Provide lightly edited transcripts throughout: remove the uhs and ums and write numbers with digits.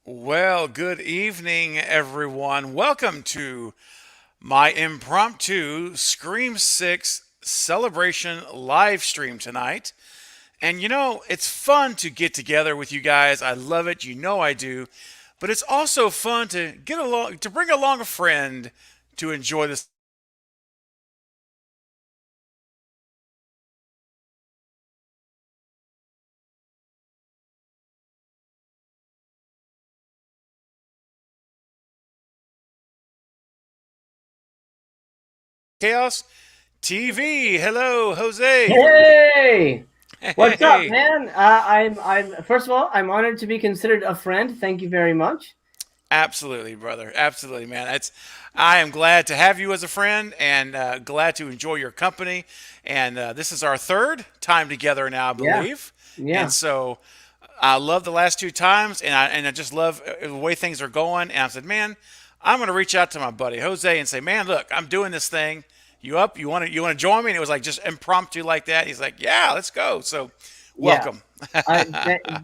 Well, good evening, everyone. Welcome to my impromptu Scream 6 celebration live stream tonight. And it's fun to get together with you guys. I love it. You know I do. But it's also fun to get along, to bring along a friend to enjoy this chaos. TV. Hello, Jose. Hey, what's up, Hey. man? I'm. First of all, I'm honored to be considered a friend. Thank you very much. Absolutely, brother. Absolutely, man. I am glad to have you as a friend and glad to enjoy your company. And this is our third time together now, I Yeah, believe. And yeah, so I love the last two times, and I just love the way things are going. And I said, man, I'm going to reach out to my buddy Jose and say, man, look, I'm doing this thing. You up? You want to join me? And it was like just impromptu like that. He's like, yeah, let's go. So, yeah. welcome.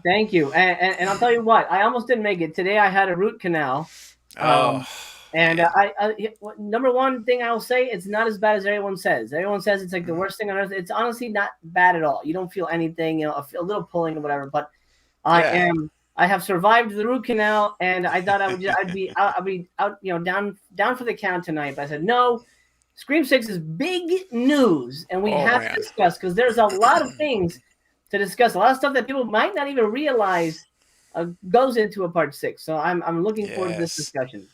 Thank you. And I'll tell you what. I almost didn't make it today. I had a root canal. Oh Um, and man, number one thing I will say, it's not as bad as everyone says. Everyone says it's like the worst thing on earth. It's honestly not bad at all. You don't feel anything. A little pulling or whatever. But I yeah. am. I have survived the root canal, and I thought I'd be out. I'd be out. Down for the count tonight. But I said no. Scream Six is big news, and we Oh have to man. discuss because there's a lot of things to discuss. A lot of stuff that people might not even realize goes into a part six. So I'm looking forward to this Yes. discussion.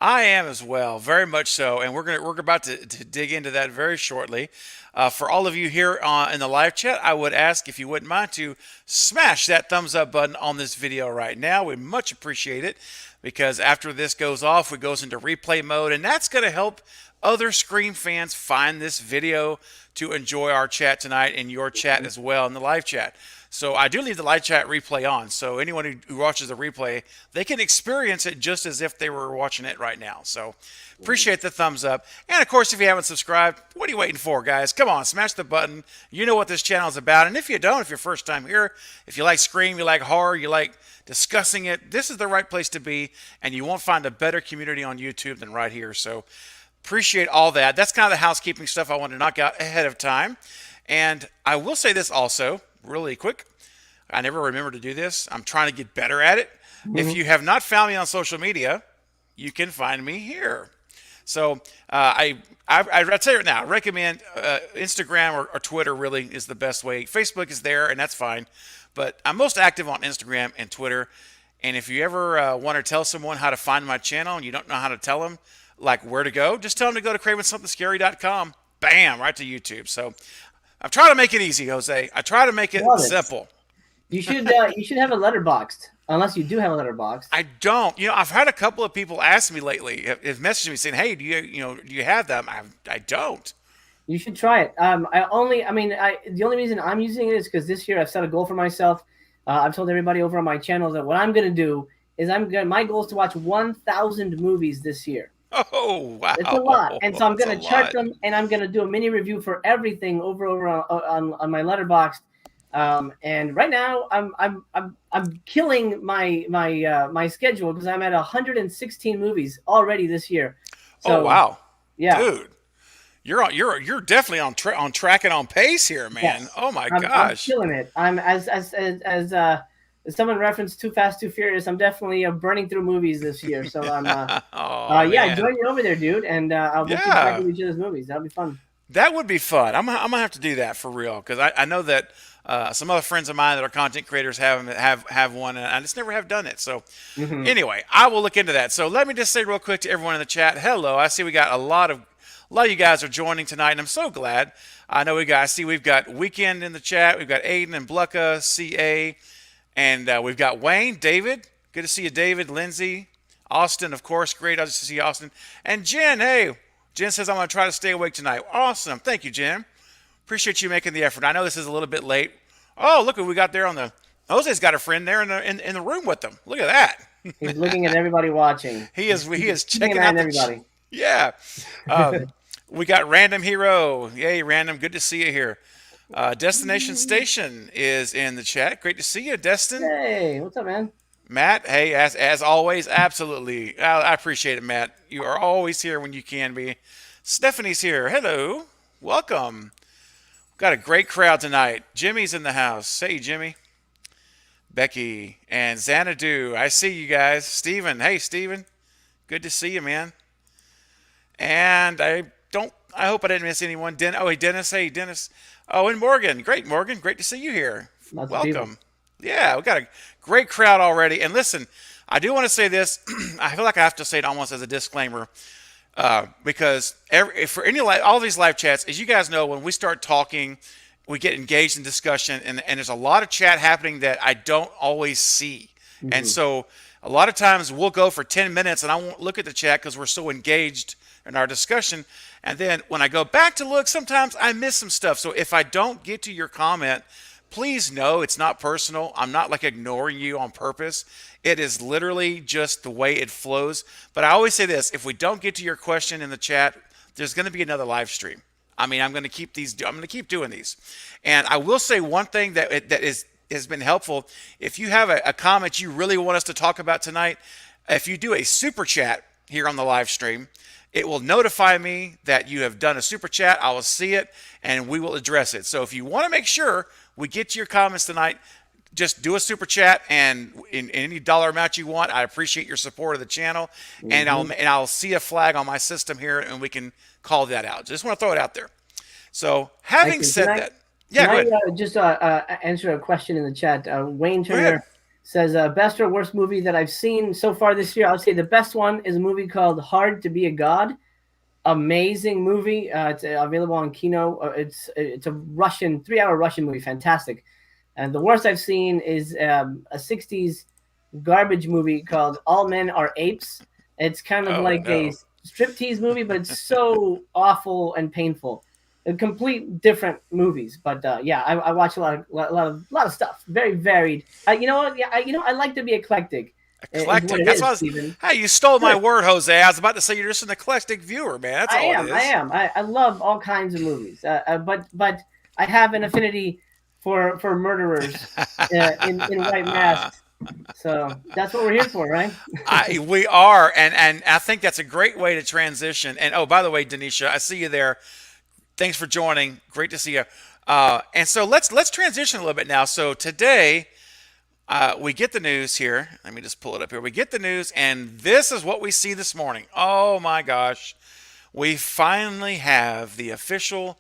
I am as well, very much so, and we're about to dig into that very shortly. For all of you here in the live chat, I would ask if you wouldn't mind to smash that thumbs up button on this video right now. We much appreciate it because after this goes off, it goes into replay mode, and that's going to help other Scream fans find this video to enjoy our chat tonight and your chat as well in the live chat. So I do leave the live chat replay on, so anyone who watches the replay, they can experience it just as if they were watching it right now. So appreciate the thumbs up. And of course, if you haven't subscribed, what are you waiting for, guys? Come on, smash the button. You know what this channel is about. And if you don't, if you're first time here, if you like Scream, you like horror, you like discussing it, this is the right place to be. And you won't find a better community on YouTube than right here. So appreciate all that. That's kind of the housekeeping stuff I wanted to knock out ahead of time. And I will say this also, really quick. I never remember to do this. I'm trying to get better at it. If Mhm. you have not found me on social media, you can find me here. So I tell you right now, I recommend Instagram or Twitter. Really is the best way. Facebook is there, and that's fine. But I'm most active on Instagram and Twitter. And if you ever want to tell someone how to find my channel and you don't know how to tell them, like where to go, just tell them to go to cravensomething.scary.com. Bam, right to YouTube. So I'm trying to make it easy, Jose. I try to make it Love it. simple. You should have a letterboxed, unless you do have a letterboxed. I don't. I've had a couple of people ask me lately, have messaged me saying, "Hey, do you have them?" I don't. You should try it. The only reason I'm using it is because this year I've set a goal for myself. I've told everybody over on my channel that what I'm going to do is my goal is to watch 1,000 movies this year. Oh It's a lot, wow, and so I'm that's a going to chart lot. them, and I'm going to do a mini review for everything over on my letterbox. And right now I'm killing my schedule because I'm at 116 movies already this year. Oh So wow, yeah, dude, you're definitely on track and on pace here, man. yes, Oh my I'm gosh. killing it. I'm as someone referenced Too Fast Too Furious. I'm definitely burning through movies this year. So Oh yeah, man, join me over there, dude, and we'll keep track yeah. of each other's movies. That'll be fun. That would be fun. I'm gonna have to do that for real because I know that some other friends of mine that are content creators have one, and I just never have done it. So Hmm. anyway, I will look into that. So let me just say real quick to everyone in the chat, hello. I see we got a lot of you guys are joining tonight, and I'm so glad. I know I see we've got Weekend in the chat. We've got Aiden and Blucka, CA, and we've got Wayne, David. Good to see you, David, Lindsay, Austin, of course. Great, I just to see Austin, and Jen. Hey, Jen says I'm going to try to stay awake tonight. Awesome, thank you, Jen. Appreciate you making the effort. I know this is a little bit late. Oh, look what we got there on the. Jose's got a friend there in the room with them. Look at He's that. looking at everybody watching. He is Keeping an checking eye out on the. everybody. Yeah. Um, we got Random Hero. Yay, Random. Good to see you here. Destination Station is in the chat. Great to see you, Destin. Hey, what's up, man? Matt, hey, as always, absolutely. I appreciate it, Matt. You are always here when you can be. Stephanie's here. Hello. Welcome. Got a great crowd tonight. Jimmy's in the house. Hey, Jimmy. Becky and Xanadu. I see you guys. Steven. Hey, Steven. Good to see you, man. And I hope I didn't miss anyone. Hey, Dennis. Hey, Dennis. Oh, and Morgan. Great, Morgan. Great to see you here. Lots of Welcome. people. Yeah, we got a great crowd already. And listen, I do want to say this. I feel like I have to say it almost as a disclaimer, because for all these live chats, as you guys know, when we start talking, we get engaged in discussion, and there's a lot of chat happening that I don't always see. Mm-hmm. And so a lot of times we'll go for 10 minutes, and I won't look at the chat because we're so engaged in our discussion. And then when I go back to look, sometimes I miss some stuff. So if I don't get to your comment, please know it's not personal. I'm not like ignoring you on purpose. It is literally just the way it flows. But I always say this: if we don't get to your question in the chat, there's going to be another live stream. I mean, I'm going to keep doing these. And I will say one thing has been helpful. If you have a comment you really want us to talk about tonight, if you do a super chat here on the live stream, it will notify me that you have done a super chat. I will see it, and we will address it. So if you want to make sure we get to your comments tonight, just do a super chat, and in any dollar amount you want. I appreciate your support of the channel, and I'll see a flag on my system here, and we can call that out. Just want to throw it out there. So having said that, yeah, go ahead. Just answer a question in the chat. Wayne Turner says, best or worst movie that I've seen so far this year. I would say the best one is a movie called Hard to Be a God. Amazing movie. It's available on Kino. It's a 3-hour Russian movie. Fantastic. And the worst I've seen is a 60s garbage movie called All Men Are Apes. It's kind of a striptease movie, but it's so awful and painful. Complete different movies, but I watch a lot of stuff. Very varied. You know what? Yeah, I like to be eclectic. Eclectic. That's what hey, you stole my word, Jose. I was about to say you're just an eclectic viewer, man. That's all it is. I am. I love all kinds of movies, but I have an affinity for murderers in white masks. So that's what we're here for, right? We are, and I think that's a great way to transition. And oh, by the way, Denisha, I see you there. Thanks for joining. Great to see you. And so let's transition a little bit now. So today we get the news here. Let me just pull it up here. We get the news, and this is what we see this morning. Oh my gosh. We finally have the official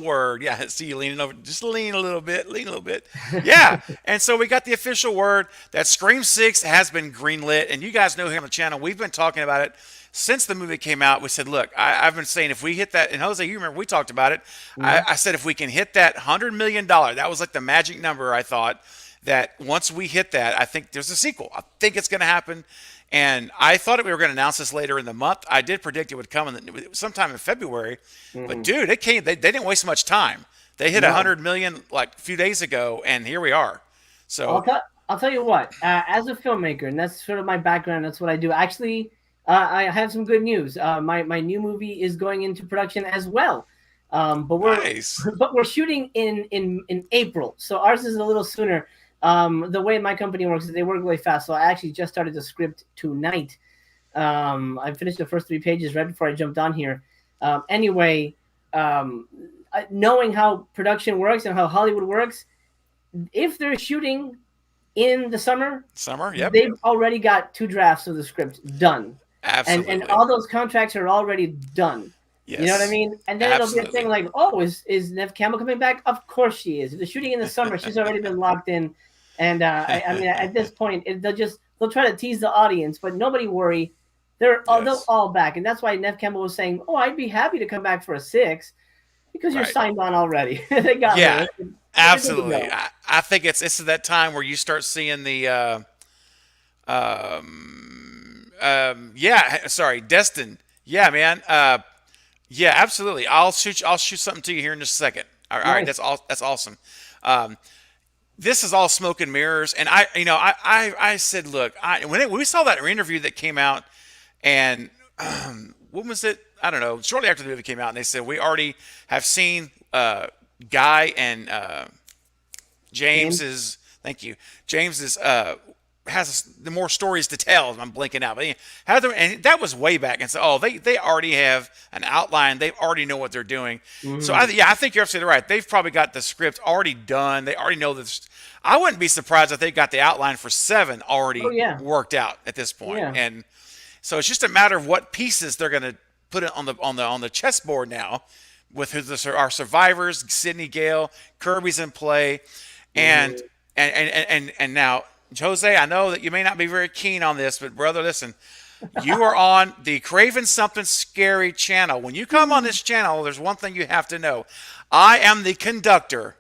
word. Yeah, I see you leaning over. Just lean a little bit. Yeah. And so we got the official word that Scream 6 has been greenlit. And you guys know here on the channel, we've been talking about it since the movie came out. We said, look, I've been saying if we hit that, and Jose, you remember we talked about it. Mm-hmm. I said if we can hit that $100 million, that was like the magic number, I thought, that once we hit that, I think there's a sequel. I think it's going to happen. And I thought we were going to announce this later in the month. I did predict it would come sometime in February. Mm-hmm. But dude, it came. They didn't waste much time. They hit 100 million like a few days ago, and here we are. So I'll tell you what. As a filmmaker, and that's sort of my background. That's what I do. Actually, I have some good news. My new movie is going into production as well. But we're shooting in April, so ours is a little sooner. The way my company works is they work really fast. So I actually just started the script tonight. I finished the first 3 pages right before I jumped on here. Knowing how production works and how Hollywood works, if they're shooting in the summer, yep, they've already got 2 drafts of the script done. Absolutely. And all those contracts are already done. Yes. You know what I mean? And then it'll be a thing like, oh, is Nev Campbell coming back? Of course she is. If they're shooting in the summer, she's already been locked in. And I mean, at this point, they'll try to tease the audience, but nobody worry. They're all back. And that's why Nev Campbell was saying, oh, I'd be happy to come back for a 6 because you're signed on already. They got me. Absolutely. I think it's that time where you start seeing the Destin. Yeah, man. Yeah, absolutely. I'll shoot something to you here in just a second. All right, that's awesome. This is all smoke and mirrors, and I said, look, when we saw that interview that came out, and when was it? I don't know. Shortly after the movie came out, and they said we already have seen Guy and James's. Thank you, James's has the more stories to tell. I'm blinking out, but and that was way back. And so, they already have an outline. They already know what they're doing. So I think you're absolutely right. They've probably got the script already done. They already know this. I wouldn't be surprised if they got the outline for 7 already worked out at this point. Yeah. And so it's just a matter of what pieces they're going to put it on the chessboard now. With our survivors, Sydney, Gale, Kirby's in play, and now, Jose, I know that you may not be very keen on this, but brother, listen, you are on the Craven Something Scary channel. When you come on this channel, there's one thing you have to know. I am the conductor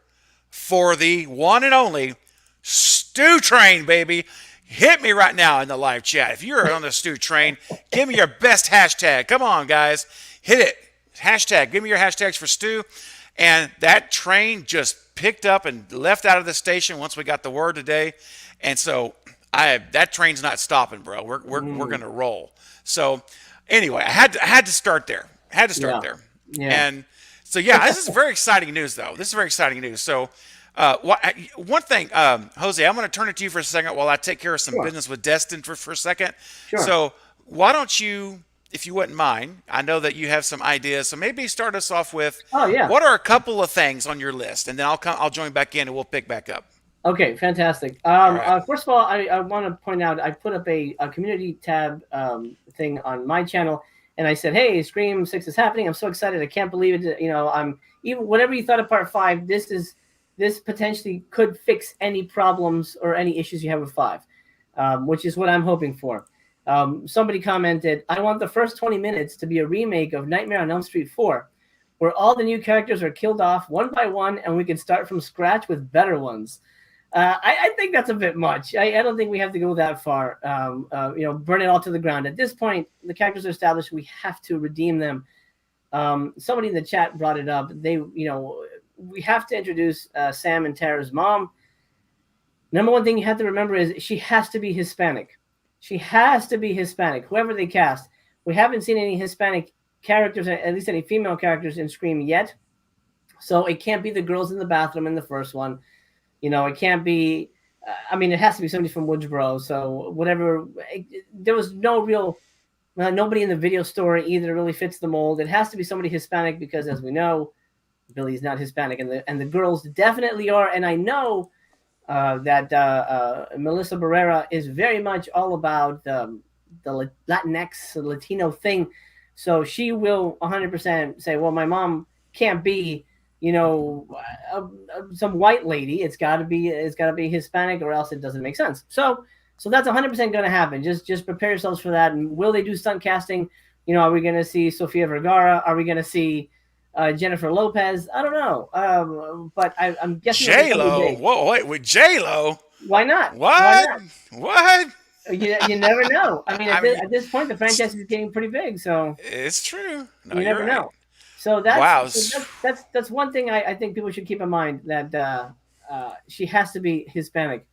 for the one and only Stu Train, baby. Hit me right now in the live chat. If you're on the Stu Train, give me your best hashtag. Come on, guys. Hit it. Hashtag. Give me your hashtags for Stu. And that train just picked up and left out of the station once we got the word today. And so that train's not stopping, bro. We're going to roll. So anyway, I had to start there. There. Yeah. And so, this is very exciting news, though. This is very exciting news. So one thing, Jose, I'm going to turn it to you for a second while I take care of some business with Destin for a second. Sure. So why don't you, if you wouldn't mind, I know that you have some ideas, so maybe start us off with what are a couple of things on your list, and then I'll join back in and we'll pick back up. Okay, fantastic. Right. First of all, I want to point out I put up a community tab thing on my channel, and I said, "Hey, Scream 6 is happening. I'm so excited! I can't believe it. I'm even whatever you thought of Part 5. This potentially could fix any problems or any issues you have with 5, which is what I'm hoping for." Somebody commented, "I want the first 20 minutes to be a remake of Nightmare on Elm Street 4, where all the new characters are killed off one by one, and we can start from scratch with better ones." I think that's a bit much. I don't think we have to go that far. Burn it all to the ground. At this point, the characters are established. We have to redeem them. Somebody in the chat brought it up. We have to introduce Sam and Tara's mom. Number one thing you have to remember is she has to be Hispanic. She has to be Hispanic, whoever they cast. We haven't seen any Hispanic characters, at least any female characters in Scream yet. So it can't be the girls in the bathroom in the first one. It can't be, it has to be somebody from Woodsboro. So whatever, there was nobody in the video store either really fits the mold. It has to be somebody Hispanic because, as we know, Billy's not Hispanic, and the girls definitely are. And I know that Melissa Barrera is very much all about the Latinx, Latino thing. So she will 100% say, well, my mom can't be, some white lady. It's got to be Hispanic, or else it doesn't make sense. So that's 100% going to happen. Just prepare yourselves for that. And will they do stunt casting? Are we going to see Sofia Vergara? Are we going to see Jennifer Lopez? I don't know. But I'm guessing J-Lo. Whoa, wait, with J-Lo? Why not? What? What? You never know. At this point, the franchise is getting pretty big, so it's true. No, you never know. Right. So that's one thing I think people should keep in mind, that she has to be Hispanic.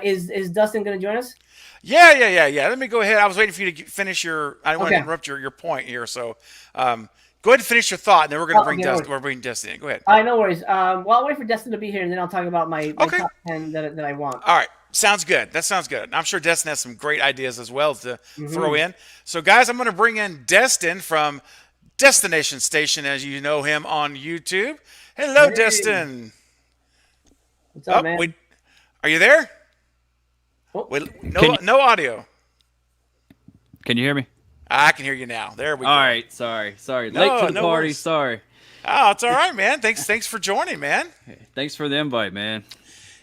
Is Dustin going to join us? Yeah. Let me go ahead. I was waiting for you to finish your. I don't want to interrupt your point here, so go ahead and finish your thought, and then we're going to bring Dustin. We're bringing Destin in. Go ahead. No worries. I'll wait for Destin to be here, and then I'll talk about my top 10 that I want. All right. Sounds good. That sounds good. I'm sure Destin has some great ideas as well to throw in. So, guys, I'm going to bring in Destin from Destination Station, as you know him on YouTube. Hello, Destin. What's up, man? Are you there? No audio. Can you hear me? I can hear you now. There we go. All right. Sorry. Late to the party. Worries. Sorry. Oh, it's all right, man. Thanks for joining, man. Thanks for the invite, man.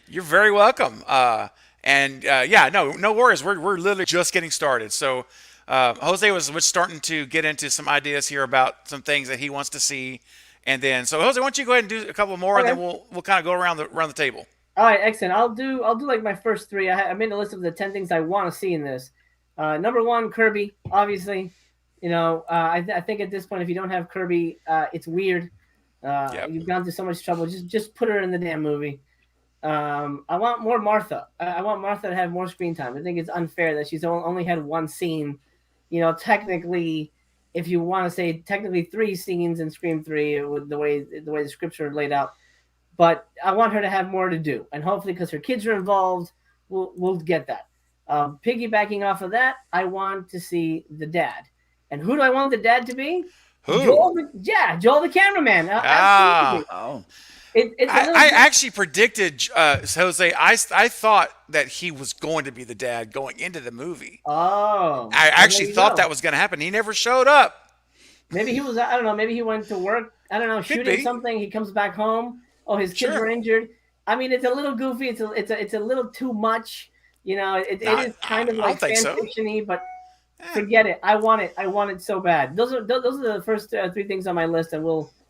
You're very welcome. No worries. We're literally just getting started. So, Jose was starting to get into some ideas here about some things that he wants to see, and then Jose, why don't you go ahead and do a couple more, and then we'll kind of go around the table. All right, excellent. I'll do like my first 3. I made a list of the 10 things I want to see in this. Number 1, Kirby. Obviously, I think at this point, if you don't have Kirby, it's weird. You've gone through so much trouble. Just put her in the damn movie. I want more Martha. I want Martha to have more screen time. I think it's unfair that she's only had one scene. Technically, if you want to say technically 3 scenes in Scream 3 with the way the scripts are laid out. But I want her to have more to do, and hopefully, because her kids are involved, we'll get that. Piggybacking off of that, I want to see the dad. And who do I want the dad to be? Who? Joel the cameraman. Absolutely. Oh, It's a little I actually predicted Jose. I thought that he was going to be the dad going into the movie. Oh. I well, actually there you thought go. that was going to happen. He never showed up. Maybe he was, I don't know, maybe he went to work, I don't know, shooting be. something. He comes back home. Oh, his kids Sure. were injured. I mean, it's a little goofy. It's a little too much. You know, it is kind of I don't like think fan so. fiction-y, but forget it. I want it. I want it so bad. Those are the first three things on my list, and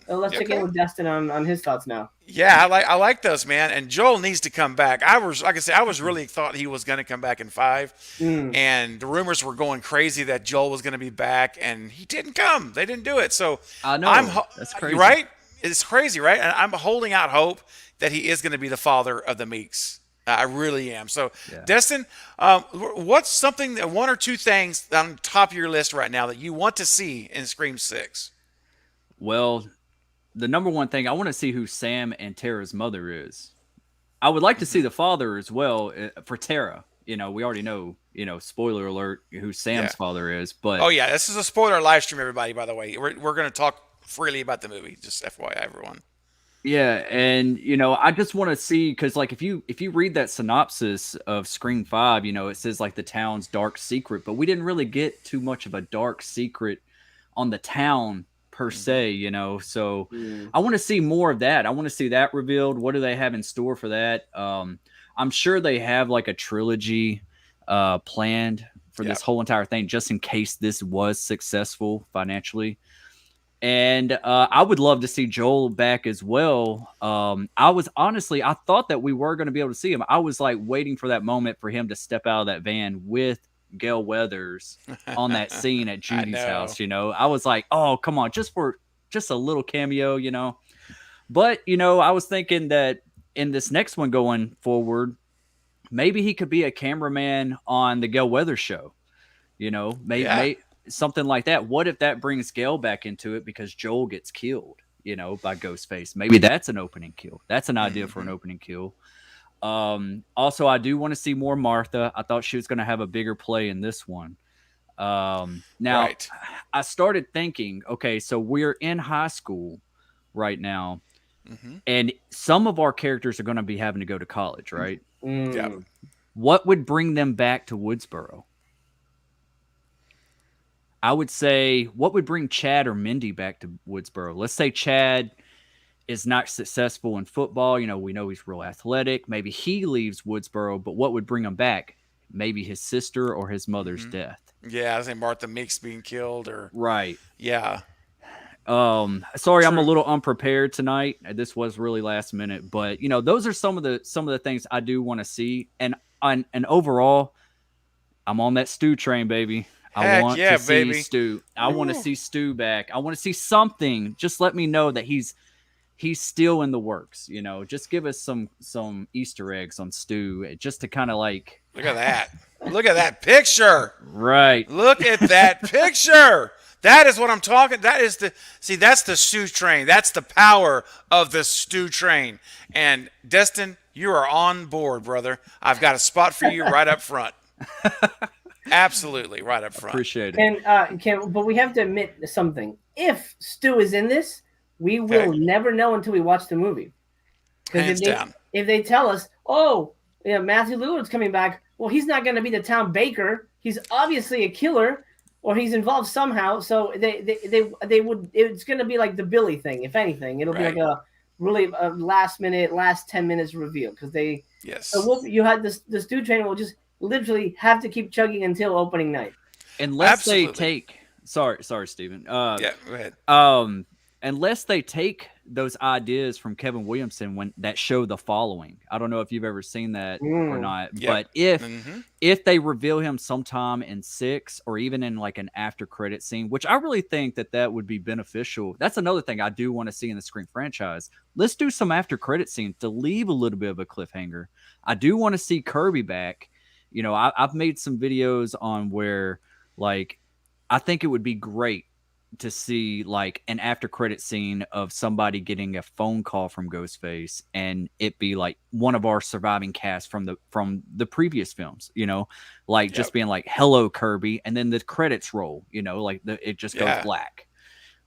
let's check in with Destin on his thoughts now. Yeah, I like those, man. And Joel needs to come back. I was really thought he was going to come back in 5, and the rumors were going crazy that Joel was going to be back, and he didn't come. They didn't do it. So I know. That's crazy, right? It's crazy, right? And I'm holding out hope that he is going to be the father of the Meeks. I really am. So, Destin, what's something, one or two things on top of your list right now that you want to see in Scream 6? Well, the number one thing, I want to see who Sam and Tara's mother is. I would like to see the father as well for Tara. You know, we already know, spoiler alert, who Sam's father is. But oh, yeah, this is a spoiler live stream, everybody, by the way. We're going to talk freely about the movie, just FYI, everyone. yeah, and I just want to see, because like if you read that synopsis of Scream 5, it says like the town's dark secret, but we didn't really get too much of a dark secret on the town per se, so I want to see more of that. I want to see that revealed. What do they have in store for that? I'm sure they have like a trilogy planned for this whole entire thing, just in case this was successful financially. And I would love to see Joel back as well. I thought that we were going to be able to see him. I was like waiting for that moment for him to step out of that van with Gale Weathers on that scene at Judy's house. I was like, oh, come on, just a little cameo, But, I was thinking that in this next one going forward, maybe he could be a cameraman on the Gale Weathers show. Maybe something like that. What if that brings Gale back into it because Joel gets killed, by Ghostface? Maybe that's an opening kill. That's an idea for an opening kill. Also, I do want to see more Martha. I thought she was going to have a bigger play in this one. Now, I started thinking, okay, so we're in high school right now, and some of our characters are going to be having to go to college, right? Yeah. What would bring them back to Woodsboro? I would say, what would bring Chad or Mindy back to Woodsboro? Let's say Chad is not successful in football. We know he's real athletic. Maybe he leaves Woodsboro, but what would bring him back? Maybe his sister or his mother's death. Yeah, I think Martha Meeks being killed or right. Yeah. Sorry, I'm a little unprepared tonight. This was really last minute, but those are some of the things I do want to see. And overall, I'm on that Stu train, baby. I want to see Stu. I want to see Stu back. I want to see something. Just let me know that he's still in the works. Just give us some Easter eggs on Stu, just to kind of like. Look at that. Look at that picture. Right. Look at that picture. That is what I'm talking. That's the Stu train. That's the power of the Stu train. And Destin, you are on board, brother. I've got a spot for you right up front. Absolutely, right up front. Appreciate it. But we have to admit something. If Stu is in this, we will never know until we watch the movie. Hands down. If they tell us, Matthew Lillard's coming back, well, he's not going to be the town baker. He's obviously a killer, or he's involved somehow. So they would. It's going to be like the Billy thing. If anything, it'll be like a really last 10 minutes reveal because they. Yes. So you had the Stu train will just literally have to keep chugging until opening night. Unless they take sorry, Steven. Go ahead. Unless they take those ideas from Kevin Williamson that show The Following. I don't know if you've ever seen that or not, but if they reveal him sometime in 6 or even in like an after credit scene, which I really think that would be beneficial. That's another thing I do want to see in the Scream franchise. Let's do some after credit scenes to leave a little bit of a cliffhanger. I do want to see Kirby back. I've made some videos on where, like, I think it would be great to see like an after credit scene of somebody getting a phone call from Ghostface and it be like one of our surviving cast from the previous films, you know, like just being like, "Hello, Kirby," and then the credits roll, you know, like it just goes black,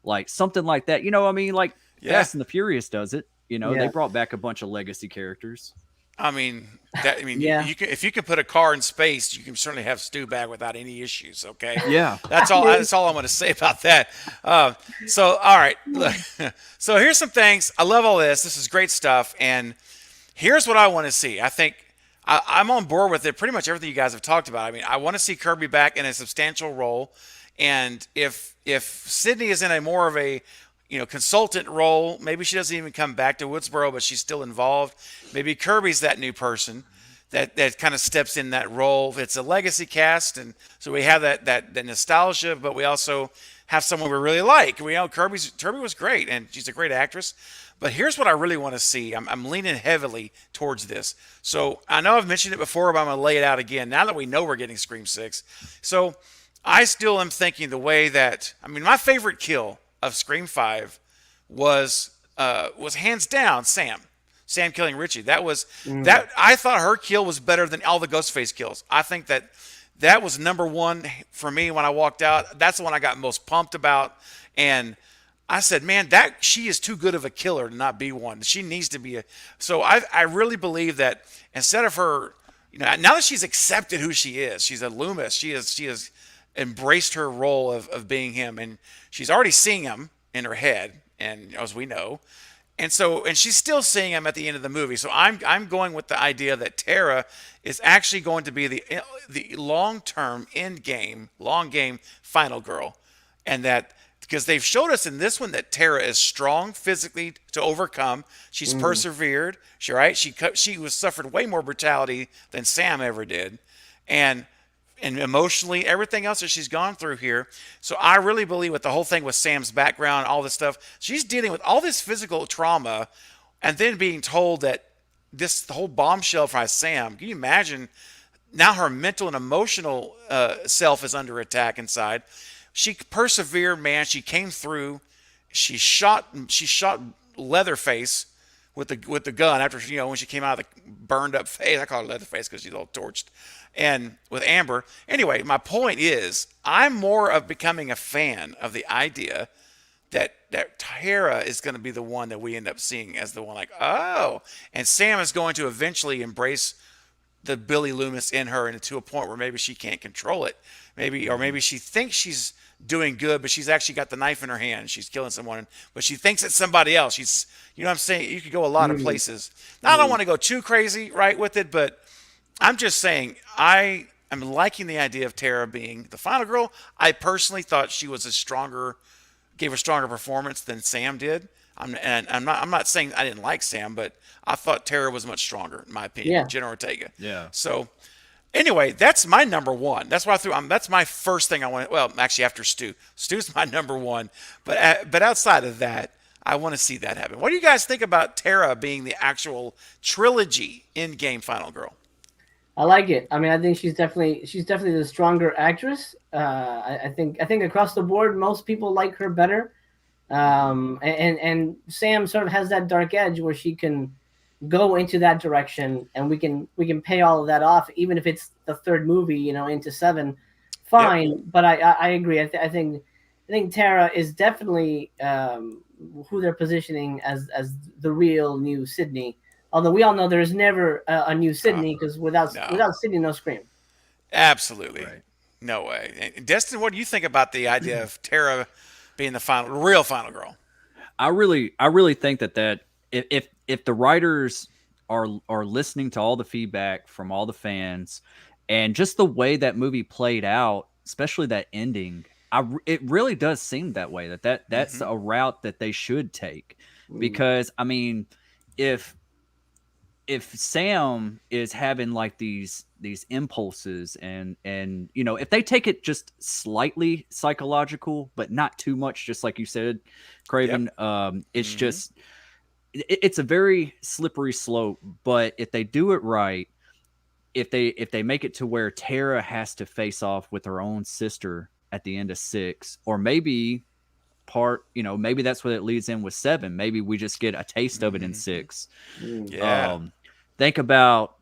like something like that. You know, I mean, like Fast and the Furious does it. You know, they brought back a bunch of legacy characters. I mean, you can, if you can put a car in space, you can certainly have Stu back without any issues. Okay. Yeah. That's all. That's all I'm going to say about that. So, all right. Look, so here's some things. I love all this. This is great stuff. And here's what I want to see. I think I'm on board with it. Pretty much everything you guys have talked about. I mean, I want to see Kirby back in a substantial role. And if Sydney is in a more of a consultant role. Maybe she doesn't even come back to Woodsboro, but she's still involved. Maybe Kirby's that new person that kind of steps in that role. It's a legacy cast, and so we have that nostalgia, but we also have someone we really like. We know Kirby was great, and she's a great actress. But here's what I really want to see. I'm leaning heavily towards this. So I know I've mentioned it before, but I'm going to lay it out again now that we know we're getting Scream 6. So I still am thinking the way that, my favorite kill of Scream 5 was hands down Sam killing Richie. That was that I thought her kill was better than all the Ghostface kills. I think that was number one for me when I walked out. That's the one I got most pumped about, and I said, man, that she is too good of a killer to not be one. She needs to be a. So I really believe that instead of her, now that she's accepted who she is, she's a Loomis. She has embraced her role of being him, and she's already seeing him in her head, and as we know, and she's still seeing him at the end of the movie. So I'm going with the idea that Tara is actually going to be the long-term long game final girl, and that because they've showed us in this one that Tara is strong physically to overcome. She's persevered. She was suffered way more brutality than Sam ever did, and emotionally, everything else that she's gone through here. So I really believe with the whole thing with Sam's background, all this stuff, she's dealing with all this physical trauma and then being told that the whole bombshell from Sam. Can you imagine now her mental and emotional self is under attack inside? She persevered, man. She came through. She shot Leatherface with the gun after when she came out of the burned up face. I call her Leatherface because she's all torched. And with Amber. Anyway, my point is, I'm more of becoming a fan of the idea that Tara is going to be the one that we end up seeing as the one, like, oh, and Sam is going to eventually embrace the Billy Loomis in her, and to a point where maybe she can't control it. Maybe she thinks she's doing good, but she's actually got the knife in her hand. She's killing someone, but she thinks it's somebody else. You know what I'm saying? You could go a lot of places. Now, I don't want to go too crazy, right, with it, but I'm just saying I am liking the idea of Tara being the final girl. I personally thought she was gave a stronger performance than Sam did. I'm not saying I didn't like Sam, but I thought Tara was much stronger, in my opinion. Yeah. Jenna Ortega. Yeah. So anyway, that's my number one. That's why I threw. That's my first thing I want. Well, actually, after Stu. Stu's my number one. But outside of that, I want to see that happen. What do you guys think about Tara being the actual trilogy in-game final girl? I like it. I think she's definitely the stronger actress. I think across the board, most people like her better. And Sam sort of has that dark edge where she can go into that direction, and we can pay all of that off, even if it's the third movie, into 7. Fine, yep. But I agree. I think Tara is definitely who they're positioning as the real new Sydney. Although we all know there is never a new Sydney, because without Sydney, no Scream. Absolutely, right. No way. And Destin, what do you think about the idea of Tara being the real final girl? I really think that if the writers are listening to all the feedback from all the fans, and just the way that movie played out, especially that ending, it really does seem that way. That's a route that they should take, because if Sam is having like these impulses and if they take it just slightly psychological but not too much, just like you said, Craven, it's just it's a very slippery slope. But if they do it right, if they make it to where Tara has to face off with her own sister at the end of 6, or maybe part, maybe that's what it leads in with 7. Maybe we just get a taste of it in 6. Yeah. Think about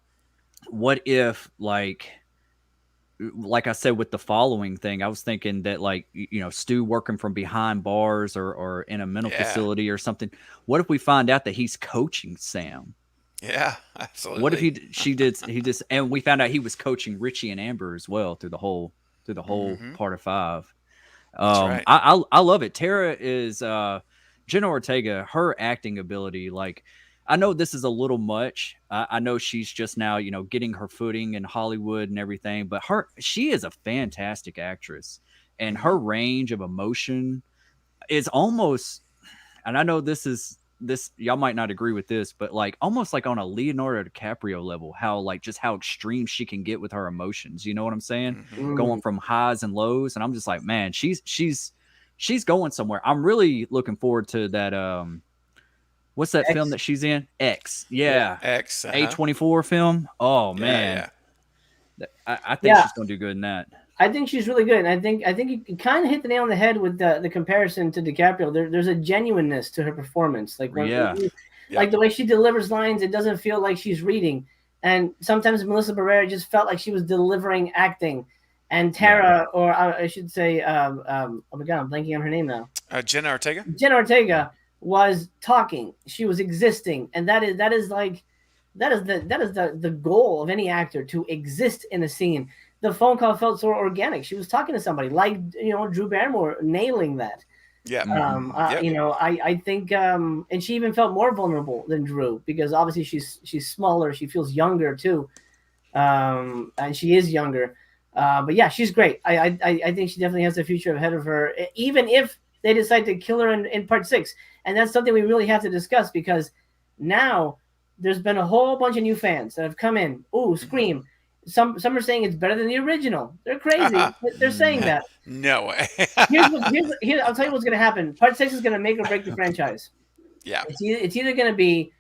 what if, like I said with the following thing, I was thinking that, like, Stu working from behind bars or in a mental facility or something. What if we find out that he's coaching Sam? Yeah, absolutely. What if he just, and we found out he was coaching Richie and Amber as well through the whole part of 5. That's right. I love it. Tara is Jenna Ortega, her acting ability, like, I know this is a little much. I know she's just now, getting her footing in Hollywood and everything, but she is a fantastic actress, and her range of emotion is almost, and I know this y'all might not agree with this, but like almost like on a Leonardo DiCaprio level, how extreme she can get with her emotions. You know what I'm saying? Going from highs and lows, and I'm just like, man, she's going somewhere. I'm really looking forward to that. What's that film that she's in? X. Yeah. X. A24 film. Oh man. Yeah. I think she's gonna do good in that. I think she's really good. And I think you kind of hit the nail on the head with the comparison to DiCaprio. There's a genuineness to her performance. Like like the way she delivers lines, it doesn't feel like she's reading. And sometimes Melissa Barrera just felt like she was delivering acting. And Tara, or I should say, oh my God, I'm blanking on her name now. Jenna Ortega. Jenna Ortega was talking. She was existing, and that is the goal of any actor, to exist in a scene. The phone call felt so organic. She was talking to somebody, like Drew Barrymore, nailing that. Yeah. I think, and she even felt more vulnerable than Drew, because obviously she's smaller. She feels younger too, and she is younger. But yeah, she's great. I think she definitely has a future ahead of her, even if they decide to kill her in part 6. And that's something we really have to discuss, because now there's been a whole bunch of new fans that have come in. Ooh, Scream. Some are saying it's better than the original. They're crazy. They're saying that. No way. Here's I'll tell you what's going to happen. Part 6 is going to make or break the franchise. Yeah. It's either going to be,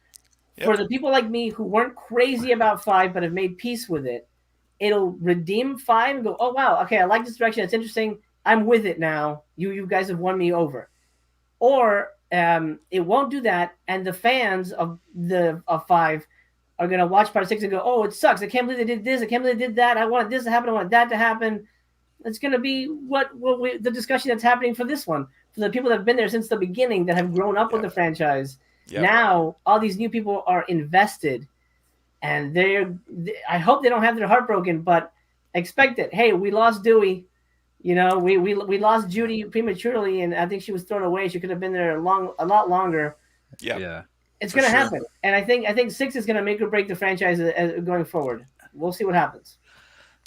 for the people like me who weren't crazy about 5 but have made peace with it, it'll redeem 5 and go, oh, wow, okay, I like this direction. It's interesting. I'm with it now. You guys have won me over. Or it won't do that, and the fans of 5 are going to watch part 6 and go, oh, it sucks. I can't believe they did this. I can't believe they did that. I wanted this to happen. I wanted that to happen. It's going to be the discussion that's happening for this one. For the people that have been there since the beginning, that have grown up with the franchise. Yep. Now, all these new people are invested, and I hope they don't have their heart broken, but expect it. Hey, we lost Dewey. We lost Judy prematurely, and I think she was thrown away. She could have been there a lot longer. Yeah. It's going to happen. And I think 6 is going to make or break the franchise going forward. We'll see what happens.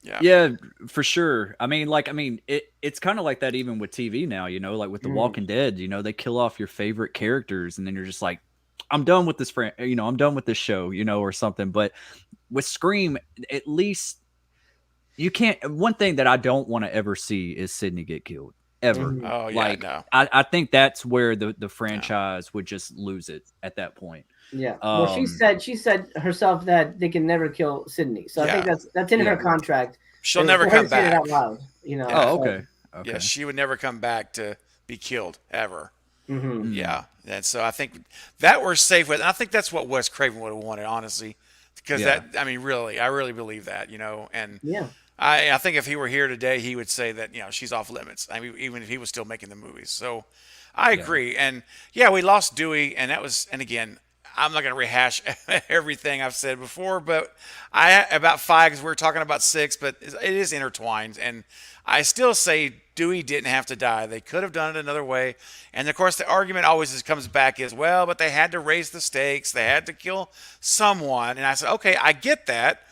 Yeah, for sure. It's kind of like that even with TV now, like with The Walking Dead, they kill off your favorite characters, and then you're just like, I'm done with this I'm done with this show, or something. But with Scream, at least you can't. One thing that I don't want to ever see is Sydney get killed. Ever. Oh, yeah, no. I think that's where the franchise would just lose it at that point. Yeah. Well, she said herself that they can never kill Sydney. So I think that's in her contract. She'll never come back. Say it out loud, Oh, okay. Yeah, she would never come back to be killed ever. Mm-hmm. Yeah. And so I think that we're safe with. And I think that's what Wes Craven would have wanted, honestly. Because really, I really believe that, and I think if he were here today, he would say that, she's off limits. I mean, even if he was still making the movies. So I agree. And we lost Dewey, and again, I'm not going to rehash everything I've said before, but about 5, because we were talking about 6, but it is intertwined. And I still say Dewey didn't have to die. They could have done it another way. And of course, the argument always comes back is, well, but they had to raise the stakes. They had to kill someone. And I said, okay, I get that,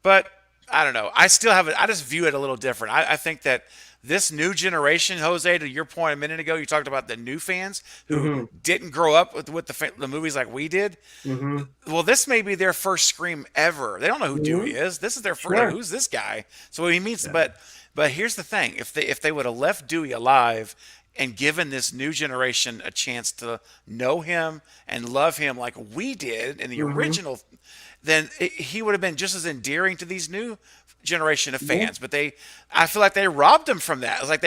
but I don't know. I just view it a little different. I think that this new generation, Jose, to your point a minute ago, you talked about the new fans who didn't grow up with the movies like we did. Mm-hmm. Well, this may be their first Scream ever. They don't know who Dewey is. This is their first. Like, who's this guy? So he means, but here's the thing: if they would have left Dewey alive and given this new generation a chance to know him and love him like we did in the original, then he would have been just as endearing to these new generation of fans, but I feel like they robbed him from that. It's like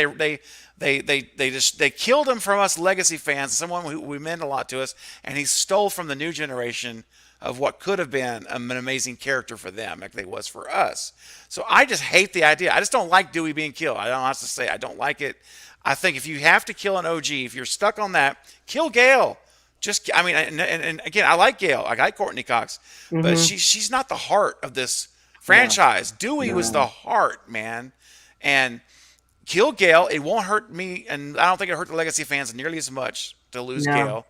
they killed him from us legacy fans, someone who meant a lot to us, and he stole from the new generation of what could have been an amazing character for them, like they was for us. So I just hate the idea. I just don't like Dewey being killed. I don't have to say I don't like it. I think if you have to kill an OG, if you're stuck on that, kill Gale. And again, I like Gale. I like Courtney Cox, but she's not the heart of this franchise. Dewey was the heart, man. And kill Gale. It won't hurt me, and I don't think it hurt the legacy fans nearly as much to lose Gale.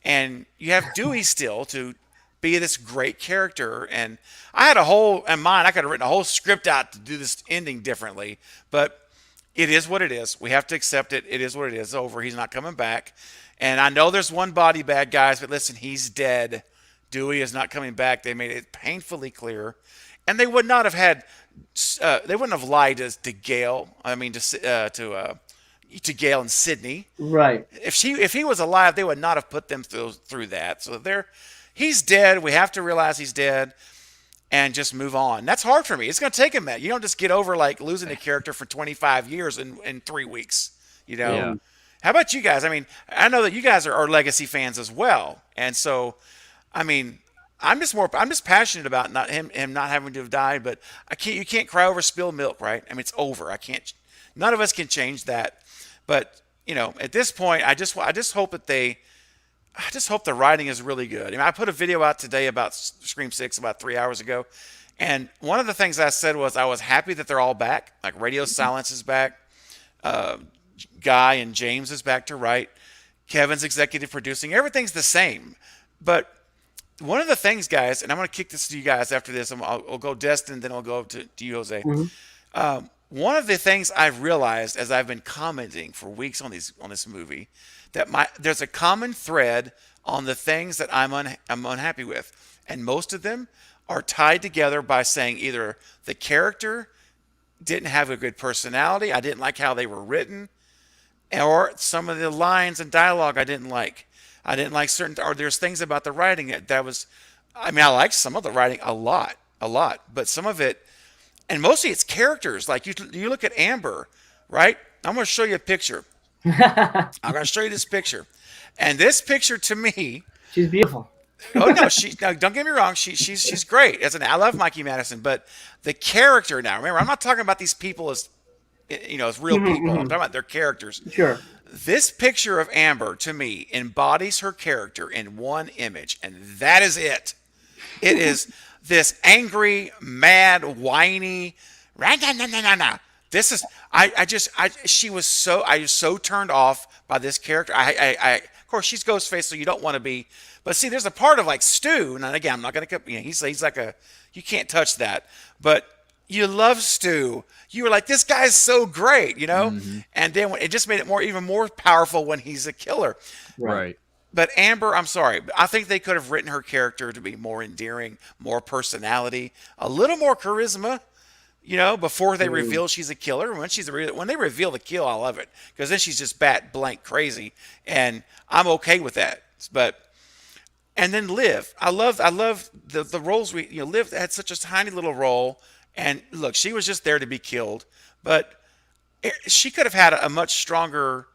And you have Dewey still to be this great character. And I had a whole in mind. I could have written a whole script out to do this ending differently, but it is what it is. We have to accept it. It is what it is. It's over. He's not coming back. And I know there's one body bag, guys, but listen, he's dead. Dewey is not coming back. They made it painfully clear. And they would not have had, they wouldn't have lied to Gale. I mean, to Gale and Sydney. Right. If he was alive, they would not have put them through that. So he's dead. We have to realize he's dead and just move on. That's hard for me. It's going to take a minute. You don't just get over like losing a character for 25 years in 3 weeks. You know. Yeah. How about you guys? I mean, I know that you guys are legacy fans as well, and so, I mean, I'm just passionate about him not having to have died. But you can't cry over spilled milk, right? I mean, it's over. None of us can change that. But at this point, I just hope that I just hope the writing is really good. I mean, I put a video out today about Scream 6 about 3 hours ago, and one of the things I said was I was happy that they're all back. Like Radio Silence is back. Guy and James is back to write. Kevin's executive producing. Everything's the same. But one of the things, guys, and I'm going to kick this to you guys after this. I'll go Destin, then I'll go to you, Jose. One of the things I've realized as I've been commenting for weeks on this movie, that there's a common thread on the things that I'm unhappy with. And most of them are tied together by saying either the character didn't have a good personality, I didn't like how they were written, or some of the lines and dialogue I didn't like. I didn't like or there's things about the writing that was, I mean, I liked some of the writing a lot, but some of it, and mostly it's characters. Like you look at Amber, right? I'm going to show you a picture. I'm going to show you this picture. And this picture to me, she's beautiful. Oh no, don't get me wrong. She's great. I love Mikey Madison, but the character now. Remember, I'm not talking about these people as as real people. I'm talking about their characters. Sure. This picture of Amber to me embodies her character in one image, and that is it. It is this angry, mad, whiny. This is I was so turned off by this character. Of course she's Ghostface, so you don't want to be. But see, there's a part of like Stu, and again, I'm not going to. He's like you can't touch that. But you love Stu. You were like, this guy's so great, And then it just made it even more powerful when he's a killer. Right. But Amber, I'm sorry, but I think they could have written her character to be more endearing, more personality, a little more charisma. Before they reveal she's a killer. When they reveal the kill, I love it because then she's just bat blank crazy, and I'm okay with that. And then Liv, I love the roles Liv had such a tiny little role, and look, she was just there to be killed, but she could have had a much stronger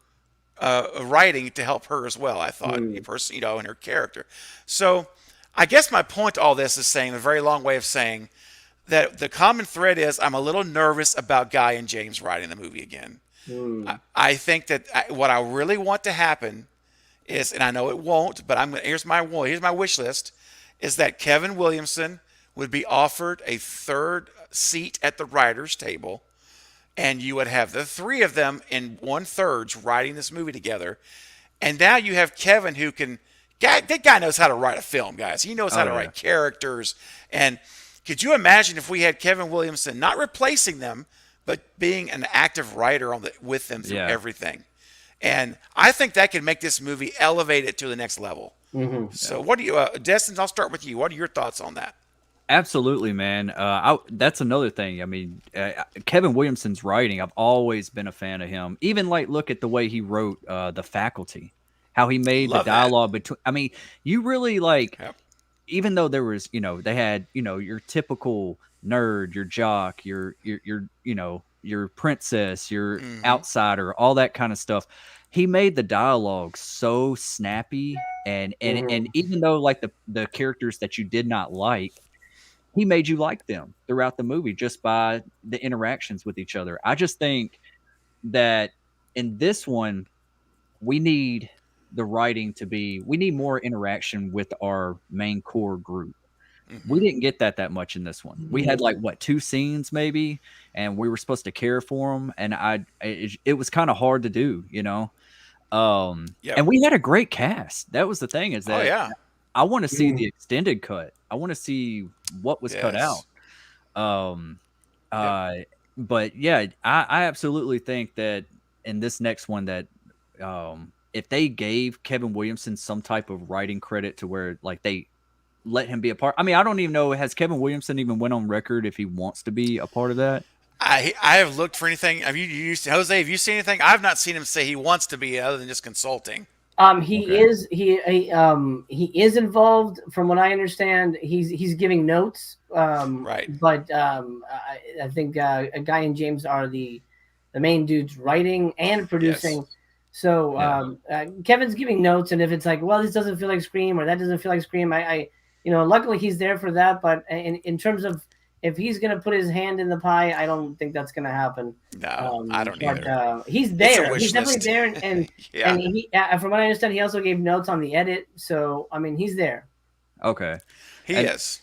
writing to help her as well. I thought, in her character. So I guess my point to all this is saying a very long way of saying that the common thread is I'm a little nervous about Guy and James writing the movie again. I think that what I really want to happen is, and I know it won't, but here's my wish list, is that Kevin Williamson would be offered a third seat at the writers' table, and you would have the three of them in 1/3 writing this movie together. And now you have Kevin that guy knows how to write a film, guys. He knows how to write characters. And could you imagine if we had Kevin Williamson not replacing them, but being an active writer with them through everything? And I think that could make this movie elevate it to the next level. So what do you, Destin, I'll start with you. What are your thoughts on that? Absolutely, man. That's another thing. I mean, Kevin Williamson's writing, I've always been a fan of him. Even look at the way he wrote The Faculty, how he made the dialogue between, I mean, you really even though there was, they had, your typical nerd, your jock, your your princess, your Mm-hmm. outsider, all that kind of stuff. He made the dialogue so snappy, and even though like the characters that you did not like, he made you like them throughout the movie just by the interactions with each other. I just think that in this one, we need the writing to be, we need more interaction with our main core group. We Mm-hmm. didn't get that much in this one. We had like what, 2 scenes maybe, and we were supposed to care for them, and it was kind of hard to do, you know. Yep. And we had a great cast. That was the thing, is Oh that yeah. I want to see the extended cut. I want to see what was cut out. Yes. Um, Yep. but yeah, I absolutely think that in this next one that if they gave Kevin Williamson some type of writing credit to where like they let him be a part. I mean, I don't even know, has Kevin Williamson even went on record if he wants to be a part of that? I have looked for anything. Have you Jose? Have you seen anything? I've not seen him say he wants to be other than just consulting. He Okay. is he is involved from what I understand. He's giving notes. Right. But I think a guy and James are the main dudes writing and producing. Yes. So Yeah. Kevin's giving notes, and if it's like, well, this doesn't feel like Scream or that doesn't feel like Scream, I luckily he's there for that. But in terms of if he's gonna put his hand in the pie, I don't think that's gonna happen. No, I don't But either. he's It's a there. wish He's definitely list. there, and Yeah. he, from what I understand, he also gave notes on the edit. So I mean, he's there. Okay. He And is.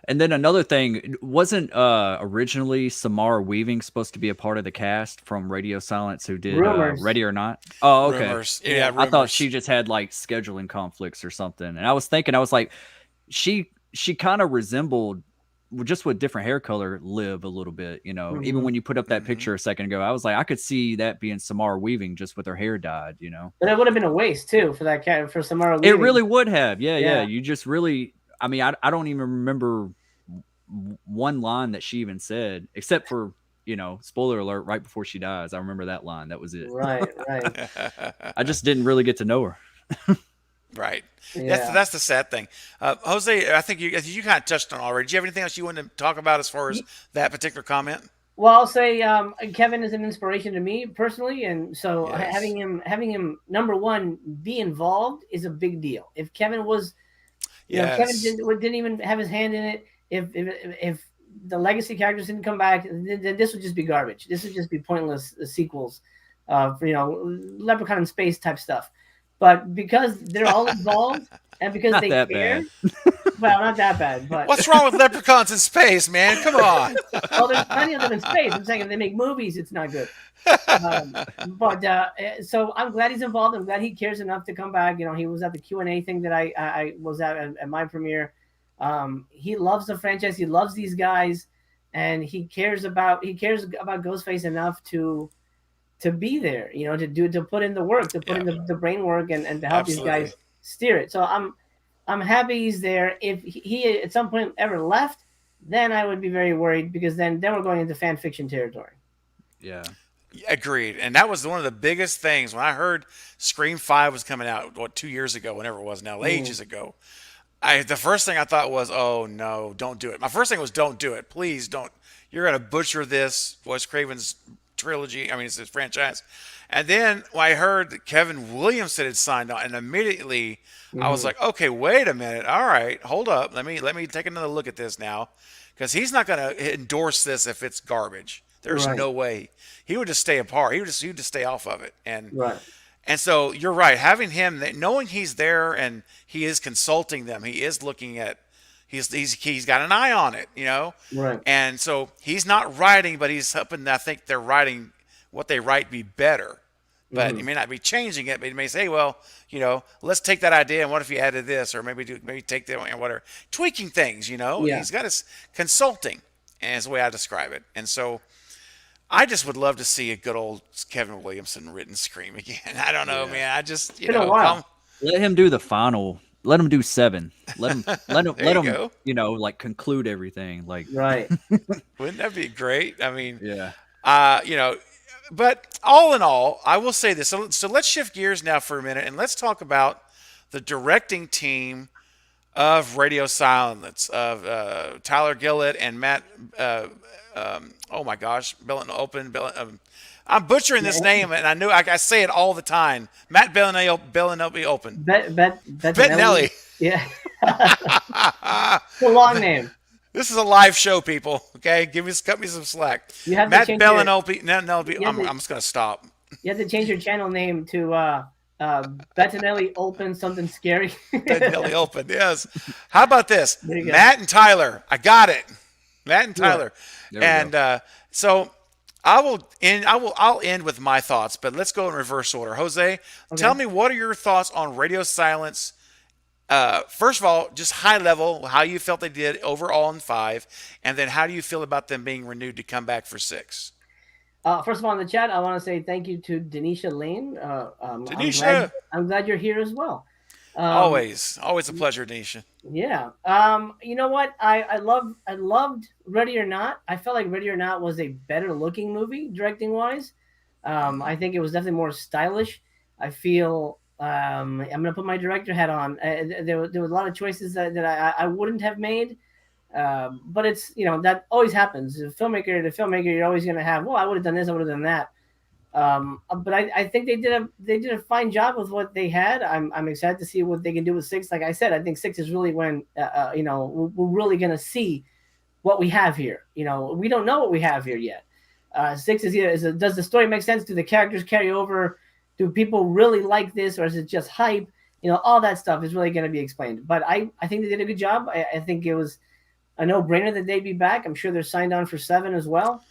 and then another thing, wasn't originally Samara Weaving supposed to be a part of the cast from Radio Silence who did Rumors. Ready or Not? Oh, okay. Rumors. Yeah, I thought rumors. she just had like scheduling conflicts or something. And I was thinking, I was like, she kind of resembled, just with different hair color, Liv a little bit, you know. Even when you put up that Mhm. picture a second ago, I was like, I could see that being Samara Weaving just with her hair dyed, you know. But it would have been a waste too for that cat for Samara. It Weaving. really would have. Yeah. Yeah. You just really, I mean, I don't even remember one line that she even said, except for, you know, spoiler alert, right before she dies. I remember that line. That was it. Right. I just didn't really get to know her. Right. Yeah. That's the sad thing. Jose, I think you kind of touched on it already. Do you have anything else you want to talk about as far as that particular comment? Well, I'll say Kevin is an inspiration to me personally, and so Yes. having him number one be involved is a big deal. If Kevin was, Kevin Yes. didn't even have his hand in it. If the legacy characters didn't come back, then this would just be garbage. This would just be pointless sequels, Leprechaun in space type stuff. But because they're all involved and because Not they that care, bad. well, not that bad, but What's wrong with leprechauns in space, man? Come on. well, there's plenty of them in space. I'm saying if they make movies, it's not good. So I'm glad he's involved. I'm glad he cares enough to come back. He was at the Q&A thing that I was at my premiere. He loves the franchise. He loves these guys, and he cares about Ghostface enough to be there. To put in the work, to put in the brain work, and to help Absolutely. these guys steer it. So I'm happy he's there. If he at some point ever left, then I would be very worried, because then we're going into fan fiction territory. Yeah. Agreed. And that was one of the biggest things when I heard Scream 5 was coming out, 2 years ago, whenever it was now, ages ago. The first thing I thought was, oh no, don't do it. My first thing was, don't do it. Please don't. You're going to butcher this Wes Craven's trilogy. I mean, it's his franchise. And then when I heard that Kevin Williamson had signed on, and immediately I was like, okay, wait a minute. All right, hold up. Let me take another look at this now, because he's not going to endorse this if it's garbage. There's Right. no way. He would just stay apart. He would just stay off of it. Right. And so you're right. Having him, knowing he's there and he is consulting them, he is looking at, he's got an eye on it, Right. And so he's not writing, but he's helping. I think they're writing what they write be better. But he may not be changing it, but he may say, well, let's take that idea and what if you added this, or maybe take that and whatever, tweaking things. Yeah. He's got his consulting, and is the way I describe it. And so I just would love to see a good old Kevin Williamson written Scream again. I don't know, man. I just, Been a while. Let him do the final. Let him do 7. Let him There you go. like conclude everything. Like, Right. Wouldn't that be great? I mean, yeah. But all in all, I will say this. So let's shift gears now for a minute, and let's talk about the directing team of Radio Silence of Tyler Gillett and Matt. Oh my gosh, I'm butchering this name, and I knew I say it all the time. Matt Bellinelli Open. Bettinelli. Yeah. It's a long name. This is a live show, people. Okay, cut me some slack. You have Matt to change Bellinelli. I'm just gonna stop. You have to change your channel name to Bettinelli Open something scary. Bettinelli Open, yes. How about this? There you go. Matt and Tyler. I got it. Matt and Tyler. And so I'll end with my thoughts, but let's go in reverse order. Jose, tell me, what are your thoughts on Radio Silence? First of all, just high level, how you felt they did overall in 5, and then how do you feel about them being renewed to come back for 6? First of all, in the chat, I want to say thank you to Denisha Lane. Denisha, I'm glad you're here as well. Always a pleasure, Denisha. Yeah. You know what? I loved Ready or Not. I felt like Ready or Not was a better looking movie, directing wise. I think it was definitely more stylish. I feel I'm gonna put my director hat on. There was a lot of choices that I wouldn't have made. But it's, that always happens. As a filmmaker to filmmaker, you're always going to have, well, I would have done this, I would have done that. But I think they did a fine job with what they had. I'm excited to see what they can do with 6. Like I said, I think 6 is really when, we're really going to see what we have here. We don't know what we have here yet. 6 is does the story make sense? Do the characters carry over? Do people really like this, or is it just hype? All that stuff is really going to be explained. But I think they did a good job. I think it was a no-brainer that they'd be back. I'm sure they're signed on for 7 as well.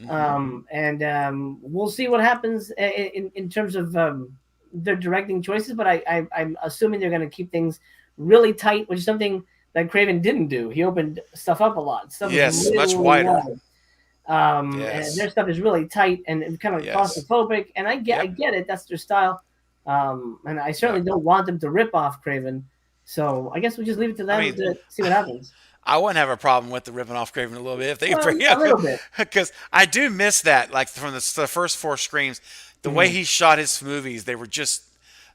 And we'll see what happens in terms of their directing choices. But I'm assuming they're going to keep things really tight, which is something that Craven didn't do. He opened stuff up a lot. Yes, much wider. And their stuff is really tight and kind of claustrophobic. And I get it. That's their style. And I certainly don't want them to rip off Craven. So I guess we'll just leave it to them to see what happens. I wouldn't have a problem with the ripping off Craven a little bit if they bring a little bit, because I do miss that. Like from the first 4 Screams, the way he shot his movies, they were just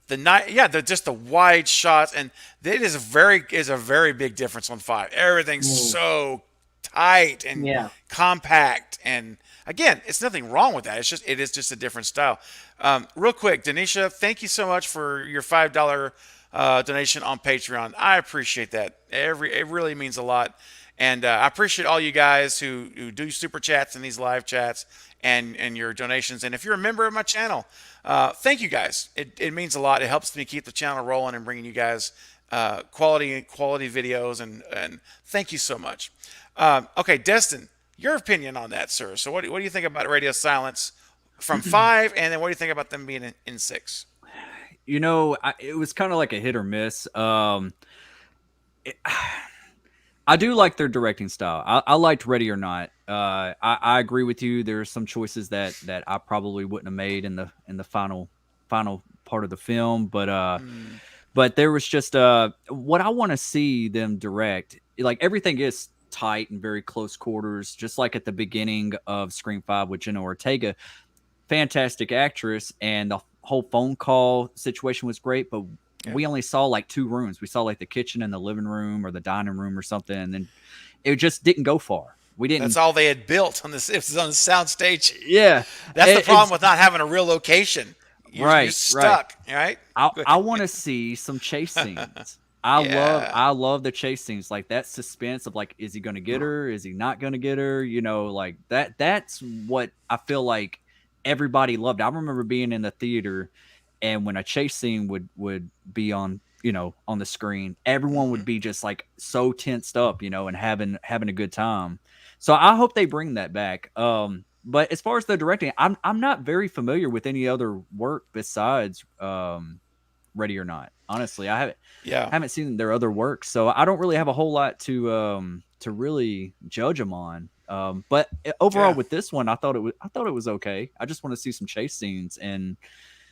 they're just the wide shots, and it is a very big difference on 5. Everything's so tight and compact, and again, it's nothing wrong with that. It is just a different style. Real quick, Denisha, thank you so much for your $5 donation on Patreon. I appreciate that. It really means a lot, and I appreciate all you guys who do super chats and these live chats and your donations. And if you're a member of my channel, thank you guys. It means a lot. It helps me keep the channel rolling and bringing you guys quality videos, and thank you so much. Okay, Destin, your opinion on that, sir. So what do you think about Radio Silence from 5, and then what do you think about them being in 6? It was kind of like a hit or miss. I do like their directing style. I liked Ready or Not. I agree with you. There are some choices that I probably wouldn't have made in the final part of the film, but there was just what I want to see them direct. Like, everything is tight and very close quarters, just like at the beginning of Scream 5 with Jenna Ortega. Fantastic actress, and the whole phone call situation was great, but we only saw like 2 rooms. We saw like the kitchen and the living room or the dining room or something, and then it just didn't go far. We didn't. That's all they had built on this. It was on the sound stage. Yeah, that's the problem with not having a real location. You're stuck, right? I want to see some chase scenes. I love the chase scenes, like that suspense of like, is he going to get her? Is he not going to get her? Like that. That's what I feel like everybody loved. I remember being in the theater, and when a chase scene would be on the screen, everyone would be just like so tensed up, and having a good time. So I hope they bring that back. But as far as the directing, I'm not very familiar with any other work besides Ready or Not. Honestly, I haven't seen their other work, so I don't really have a whole lot to really judge them on. But overall, with this one, I thought it was okay. I just want to see some chase scenes and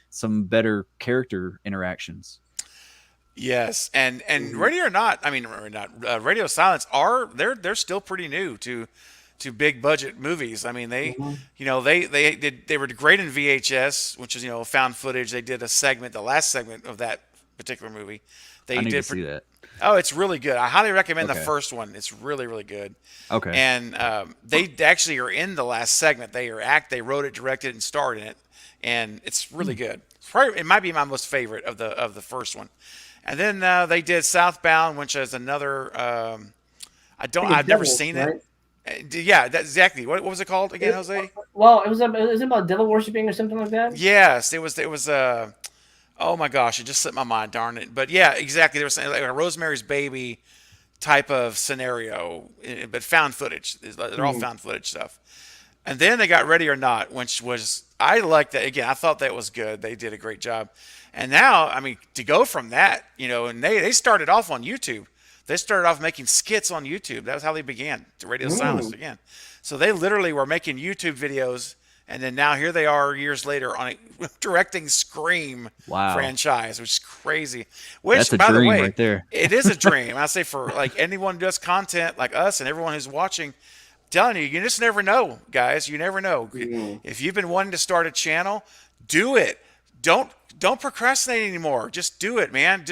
some better character interactions. Yes, and Radio Silence they're still pretty new to big budget movies. I mean, they were great in VHS, which is found footage. They did the last segment of that particular movie. I need to see that. Oh, it's really good. I highly recommend the Okay. first one. It's really, really good. Okay. And they actually are in the last segment. They wrote it, directed, and starred in it, and it's really good. It might be my most favorite of the first one. And then they did Southbound, which is another. I've never seen it. Yeah, that's exactly. What was it called again, Jose? Well, it was about devil worshipping or something like that. Yes, it was. Oh my gosh, it just slipped my mind. Darn it! But yeah, exactly. There was like a Rosemary's Baby type of scenario, but found footage. They're all found footage stuff. And then they got Ready or Not, which was, I liked that. Again, I thought that was good. They did a great job. And now, I mean, to go from that, and they started off on YouTube. They started off making skits on YouTube. That was how they began, to Radio Silence again. So they literally were making YouTube videos, and then now here they are years later on directing Scream franchise, which is crazy. Which, that's a by dream the way, right there. It is a dream. I say for like anyone who does content like us and everyone who's watching, telling you, you just never know, guys. You never know. If you've been wanting to start a channel, do it. Don't procrastinate anymore. Just do it, man.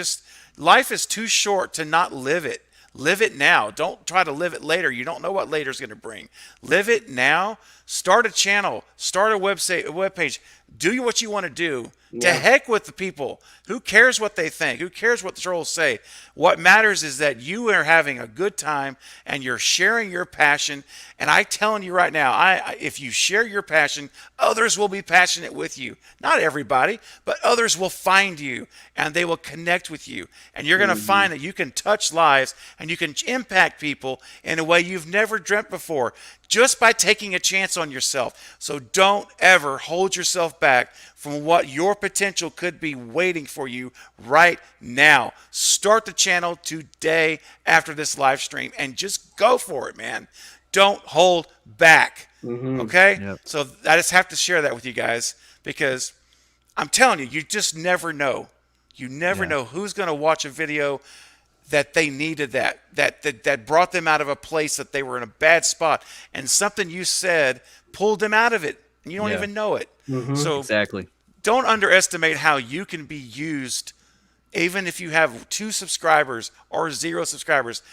Life is too short to not live it. Live it now. Don't try to live it later. You don't know what later's going to bring. Live it now. Start a channel. Start a web page. Do what you want to do. To heck with the people. Who cares what they think? Who cares what the trolls say? What matters is that you are having a good time and you're sharing your passion. And I'm telling you right now, if you share your passion, others will be passionate with you. Not everybody, but others will find you and they will connect with you. And you're going to find that you can touch lives and you can impact people in a way you've never dreamt before, just by taking a chance on yourself. So don't ever hold yourself back from what your potential could be waiting for you right now. Start the channel today after this live stream and just go for it, man. Don't hold back. Okay? Yep. So I just have to share that with you guys because I'm telling you, you just never know. You never know who's going to watch a video that they needed that brought them out of a place that they were in a bad spot, and something you said pulled them out of it, and you don't even know it. So Exactly. don't underestimate how you can be used, even if you have 2 subscribers or 0 subscribers.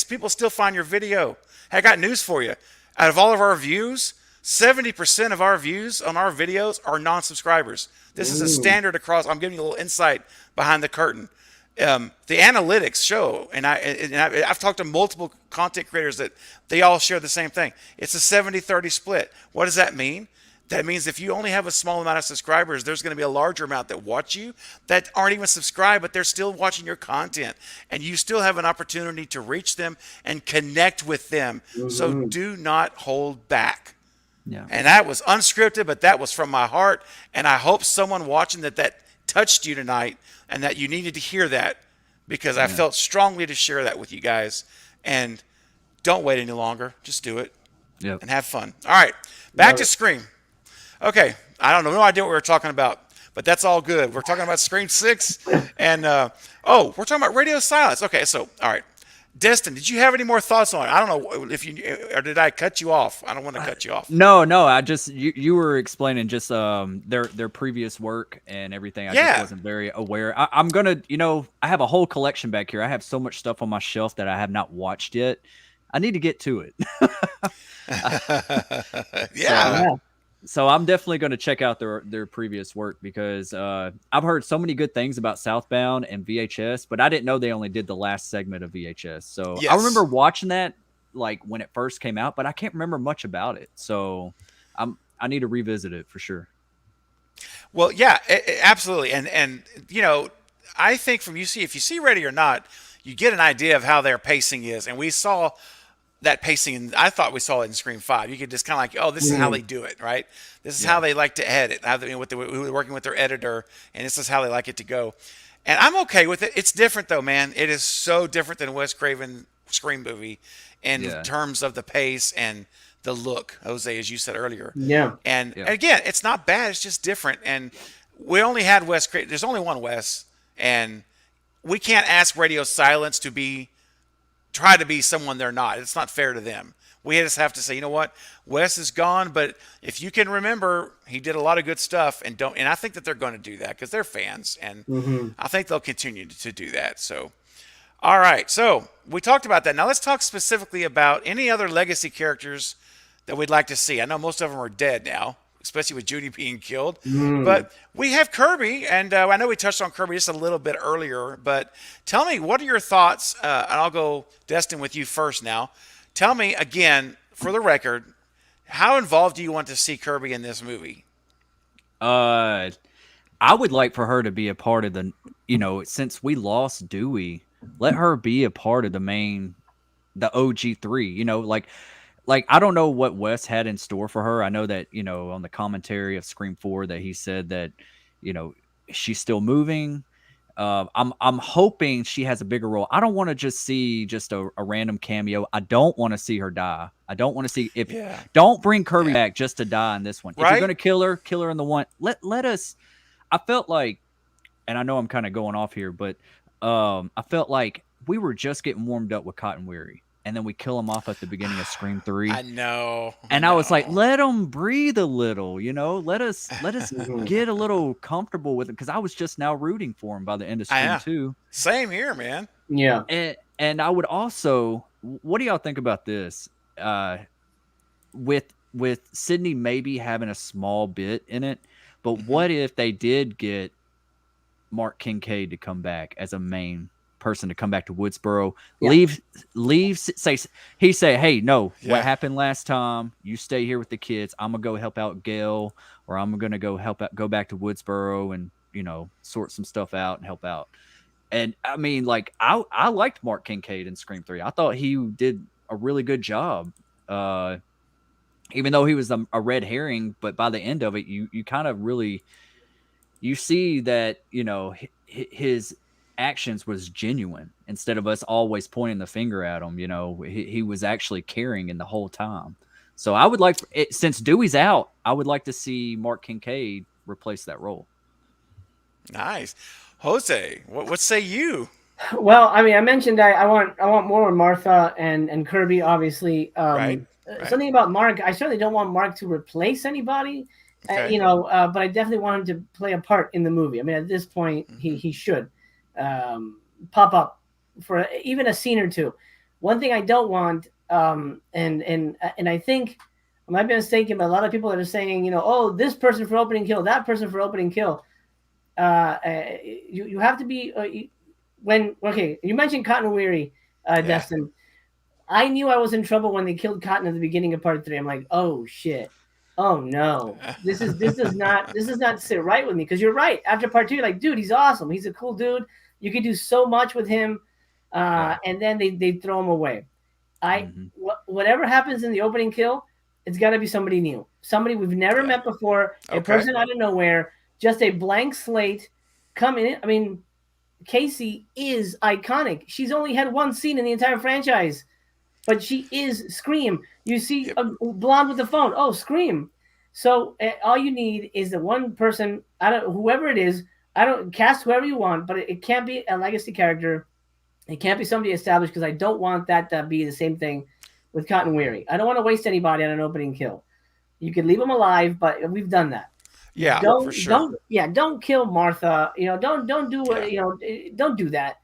People still find your video. Hey, I got news for you. Out of all of our views, 70% of our views on our videos are non-subscribers. This is a standard across. I'm giving you a little insight behind the curtain. The analytics show, and I've talked to multiple content creators that they all share the same thing. It's a 70-30 split. What does that mean? That means if you only have a small amount of subscribers, there's going to be a larger amount that watch you that aren't even subscribed, but they're still watching your content. And you still have an opportunity to reach them and connect with them. So do not hold back. Yeah. And that was unscripted, but that was from my heart. And I hope someone watching that touched you tonight and that you needed to hear that, because I felt strongly to share that with you guys. And don't wait any longer. Just do it and have fun. All right, back to Scream. Okay, I don't know, no idea what we were talking about, but that's all good. We're talking about Scream 6, and we're talking about Radio Silence. Okay, so, all right. Destin, did you have any more thoughts on it? I don't know if or did I cut you off? I don't want to cut you off. No, I just you were explaining just their previous work and everything. I just wasn't very aware. I'm gonna, I have a whole collection back here. I have so much stuff on my shelf that I have not watched yet. I need to get to it. So I'm definitely going to check out their previous work, because I've heard so many good things about Southbound and VHS, but I didn't know they only did the last segment of VHS. So I remember watching that like when it first came out, but I can't remember much about it. So I need to revisit it for sure. Well, yeah, absolutely. And I think if you see Ready or Not, you get an idea of how their pacing is. And we saw that pacing, I thought we saw it in Scream 5. You could just kind of like, oh, this is how they do it, right? This is how they like to edit. We're working with their editor, and this is how they like it to go. And I'm okay with it. It's different, though, man. It is so different than Wes Craven Scream movie in terms of the pace and the look, Jose, as you said earlier. Yeah. And again, it's not bad. It's just different. And we only had Wes Craven. There's only one Wes, and we can't ask Radio Silence to try to be someone they're not. It's not fair to them. We just have to say, you know what, Wes is gone, but if you can remember, he did a lot of good stuff, and I think that they're going to do that because they're fans, and I think they'll continue to do that. So, All right, so we talked about that. Now let's talk specifically about any other legacy characters that we'd like to see. I know most of them are dead now, especially with Judy being killed. Mm. But we have Kirby, and I know we touched on Kirby just a little bit earlier. But tell me, what are your thoughts? And I'll go, Destin, with you first now. Tell me again, for the record, how involved do you want to see Kirby in this movie? I would like for her to be a part of the, since we lost Dewey, let her be a part of the OG3. Like I don't know what Wes had in store for her. I know that on the commentary of Scream 4 that he said that she's still moving. I'm hoping she has a bigger role. I don't want to just see just a random cameo. I don't want to see her die. I don't want to see don't bring Kirby back just to die in this one. If you're gonna kill her in the one. Let us. I felt like, and I know I'm kind of going off here, but I felt like we were just getting warmed up with Cotton Weary, and then we kill him off at the beginning of Scream 3. I know. And I was like, let him breathe a little, let us get a little comfortable with him, because I was just now rooting for him by the end of Scream 2. Same here, man. Yeah. And I would also, what do y'all think about this? With Sydney maybe having a small bit in it, but what if they did get Mark Kincaid to come back as a main person, to come back to Woodsboro, say, hey, no, what happened last time, you stay here with the kids, I'm gonna go help out Gale, or I'm gonna go back to Woodsboro and sort some stuff out and help out. And I mean, like, I liked Mark Kincaid in Scream 3. I thought he did a really good job, even though he was a red herring. But by the end of it, you kind of really, you see that his actions was genuine, instead of us always pointing the finger at him. He was actually caring in the whole time. So I would like, since Dewey's out, I would like to see Mark Kincaid replace that role. Nice. Jose, what say you? Well, I mean, I mentioned I want more Martha and Kirby, obviously. Right. Something about Mark, I certainly don't want Mark to replace anybody, Okay. but I definitely want him to play a part in the movie. I mean, at this point, he should pop up for even a scene or two. One thing I don't want, and I think I might be mistaken, but a lot of people that are saying, oh, this person for opening kill, that person for opening kill. You have to be you mentioned Cotton Weary, Destin. I knew I was in trouble when they killed Cotton at the beginning of part 3. I'm like, oh shit, oh no, this does not sit right with me, because you're right. After part 2, you're like, dude, he's awesome, he's a cool dude, you could do so much with him, and then they throw him away. Whatever happens in the opening kill, it's got to be somebody new, somebody we've never met before, a person out of nowhere. Just a blank slate coming in. I mean, Casey is iconic. She's only had one scene in the entire franchise, but she is Scream. You see a blonde with the phone. Oh, Scream. So all you need is the one person, whoever it is. Cast whoever you want, but it can't be a legacy character. It can't be somebody established, because I don't want that to be the same thing with Cotton Weary. I don't want to waste anybody on an opening kill. You could leave them alive, but we've done that. Yeah, for sure. Don't kill Martha. Don't do don't do that.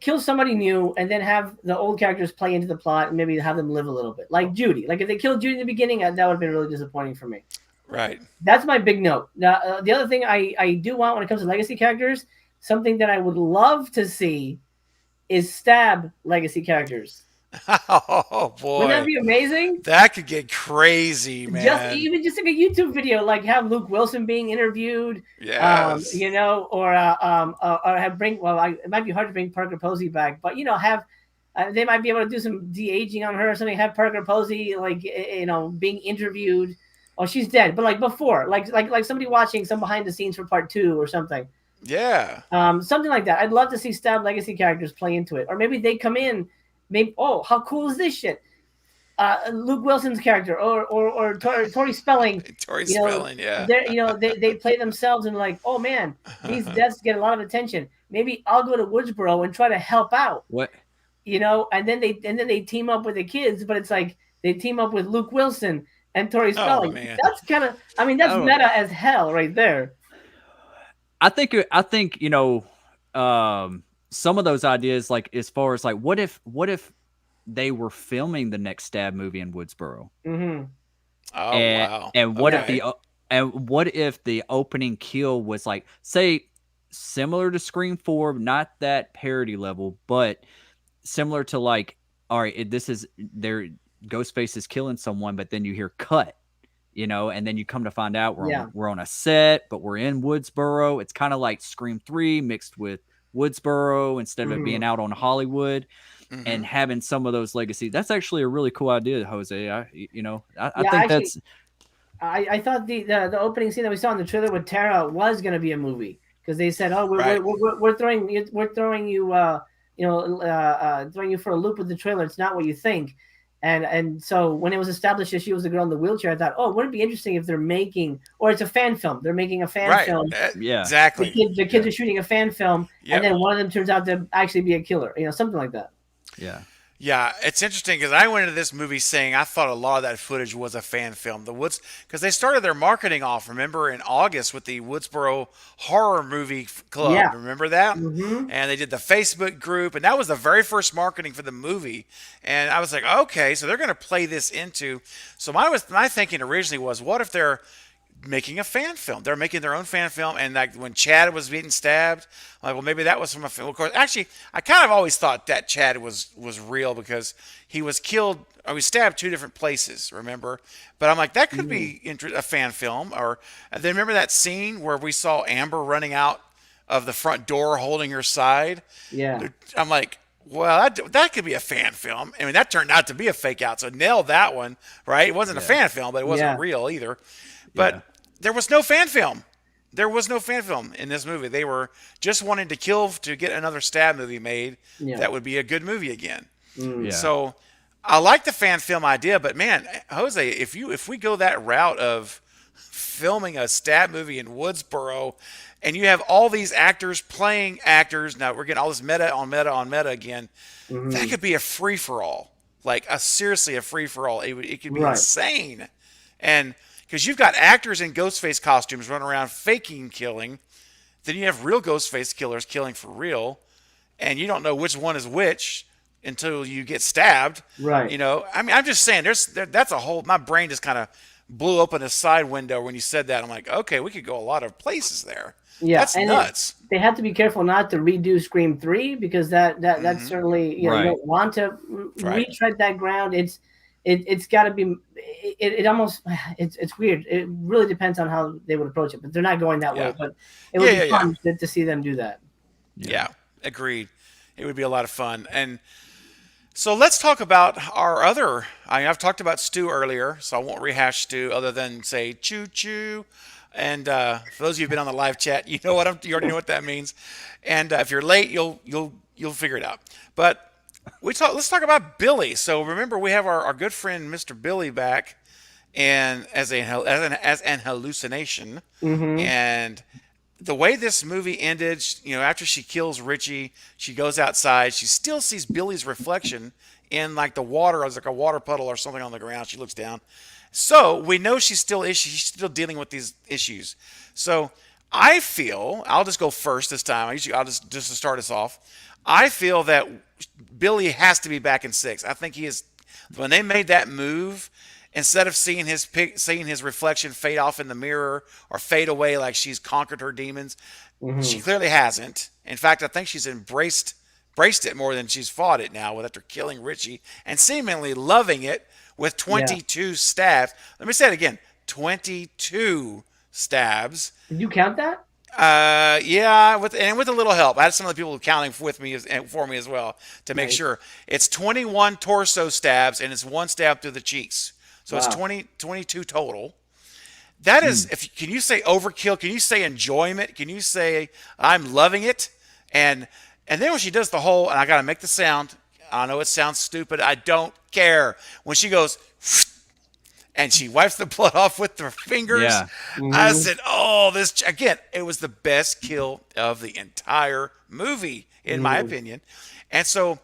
Kill somebody new, and then have the old characters play into the plot, and maybe have them live a little bit. Like Judy. Like if they killed Judy in the beginning, that would have been really disappointing for me. Right. That's my big note. Now, the other thing I do want when it comes to legacy characters, something that I would love to see is stab legacy characters. Oh boy, wouldn't that be amazing? That could get crazy, man. Just like a YouTube video, like have Luke Wilson being interviewed. Yes. Or have it might be hard to bring Parker Posey back, but have they might be able to do some de-aging on her or something. Have Parker Posey being interviewed. Oh, she's dead, but like before, like somebody watching some behind the scenes for part 2 or something. Yeah. Something like that. I'd love to see stab legacy characters play into it, or maybe they come in. Maybe, how cool is this shit? Luke Wilson's character, or Tori Spelling. Tori Spelling, yeah. They play themselves and like, oh man, these deaths get a lot of attention. Maybe I'll go to Woodsboro and try to help out. What? And then they team up with the kids, but it's like they team up with Luke Wilson and Tori Spelling. Man. That's kind of, that's meta as hell right there. I think some of those ideas, like as far as like what if they were filming the next Stab movie in Woodsboro? Mm-hmm. Oh, and, wow. And what Okay. if the opening kill was like, say, similar to Scream 4, not that parody level, but similar to like, all right, this is their Ghostface is killing someone, but then you hear cut, and then you come to find out we're on a set, but we're in Woodsboro. It's kind of like Scream 3 mixed with Woodsboro instead of it being out on Hollywood. And having some of those legacy, that's actually a really cool idea, Jose. I think that's. I thought the opening scene that we saw in the trailer with Tara was going to be a movie, because they said, "Oh, we're throwing you throwing you for a loop with the trailer. It's not what you think." And so when it was established that she was the girl in the wheelchair, I thought, oh, wouldn't it be interesting if they're making, or it's a fan film. They're making a fan film. Yeah, exactly. The kids are shooting a fan film, and then one of them turns out to actually be a killer. Something like that. Yeah. Yeah, it's interesting because I went into this movie saying I thought a lot of that footage was a fan film. Because they started their marketing off, remember, in August with the Woodsboro Horror Movie Club. Yeah. Remember that? Mm-hmm. And they did the Facebook group, and that was the very first marketing for the movie. And I was like, okay, so they're going to play this into. So my thinking originally was, what if they're making a fan film? They're making their own fan film, and like when Chad was being stabbed, I'm like, well, maybe that was from a film. Of course, actually, I kind of always thought that Chad was real because he was killed, or he was stabbed 2 different places, remember? But I'm like, that could be a fan film. Or then remember that scene where we saw Amber running out of the front door holding her side? Yeah. I'm like, well, that could be a fan film. I mean, that turned out to be a fake out, so nailed that one, right? It wasn't a fan film, but it wasn't real either. But there was no fan film. There was no fan film in this movie. They were just wanting to kill to get another Stab movie made that would be a good movie again. Yeah. So I like the fan film idea, but man, Jose, if we go that route of filming a Stab movie in Woodsboro, and you have all these actors playing actors, now we're getting all this meta on meta on meta again, that could be a free for all, like seriously a free for all. It could be insane, and because you've got actors in Ghostface costumes running around faking killing. Then you have real Ghostface killers killing for real. And you don't know which one is which until you get stabbed. Right. I mean, I'm just saying, that's a whole, my brain just kind of blew open a side window when you said that. I'm like, okay, we could go a lot of places there. Yeah. That's nuts. They have to be careful not to redo Scream 3, because that's certainly, you don't want to retread that ground. It's got to be. It almost. It's weird. It really depends on how they would approach it, but they're not going that way. But it would be fun to see them do that. Yeah, agreed. It would be a lot of fun. And so let's talk about our other. I've talked about Stu earlier, so I won't rehash Stu other than say choo choo. And for those of you who've been on the live chat, you know what you already know what that means. And if you're late, you'll figure it out. But let's talk about Billy. So remember, we have our good friend Mr. Billy back, and as an hallucination. And the way this movie ended, after she kills Richie, she goes outside. She still sees Billy's reflection in like the water, as like a water puddle or something on the ground. She looks down, so we know she's still dealing with these issues. So I feel I'll just go first this time. I'll just to start us off. I feel that Billy has to be back in 6. I think he is. When they made that move, instead of seeing his reflection fade off in the mirror or fade away like she's conquered her demons, she clearly hasn't. In fact, I think she's embraced it more than she's fought it now, after killing Richie and seemingly loving it with 22 stabs. Let me say it again: 22 stabs. Did you count that? Yeah, with a little help. I had some of the people counting for me as well to make sure. It's 21 torso stabs, and it's 1 stab through the cheeks. So it's 22 total. That is, can you say overkill? Can you say enjoyment? Can you say I'm loving it? And then when she does the whole, and I got to make the sound. I know it sounds stupid. I don't care. When she goes, and she wipes the blood off with her fingers. Yeah. I said, oh, it was the best kill of the entire movie, in my opinion. And so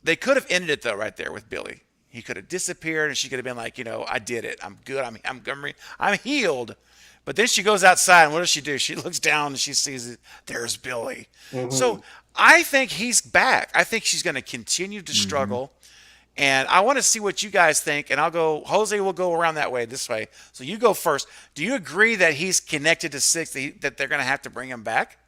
they could have ended it, though, right there with Billy. He could have disappeared, and she could have been like, I did it. I'm good. I'm healed. But then she goes outside, and what does she do? She looks down and she sees it. There's Billy. So I think he's back. I think she's going to continue to struggle. And I want to see what you guys think. And I'll go, Jose will go around this way. So you go first. Do you agree that he's connected to Six, that they're going to have to bring him back?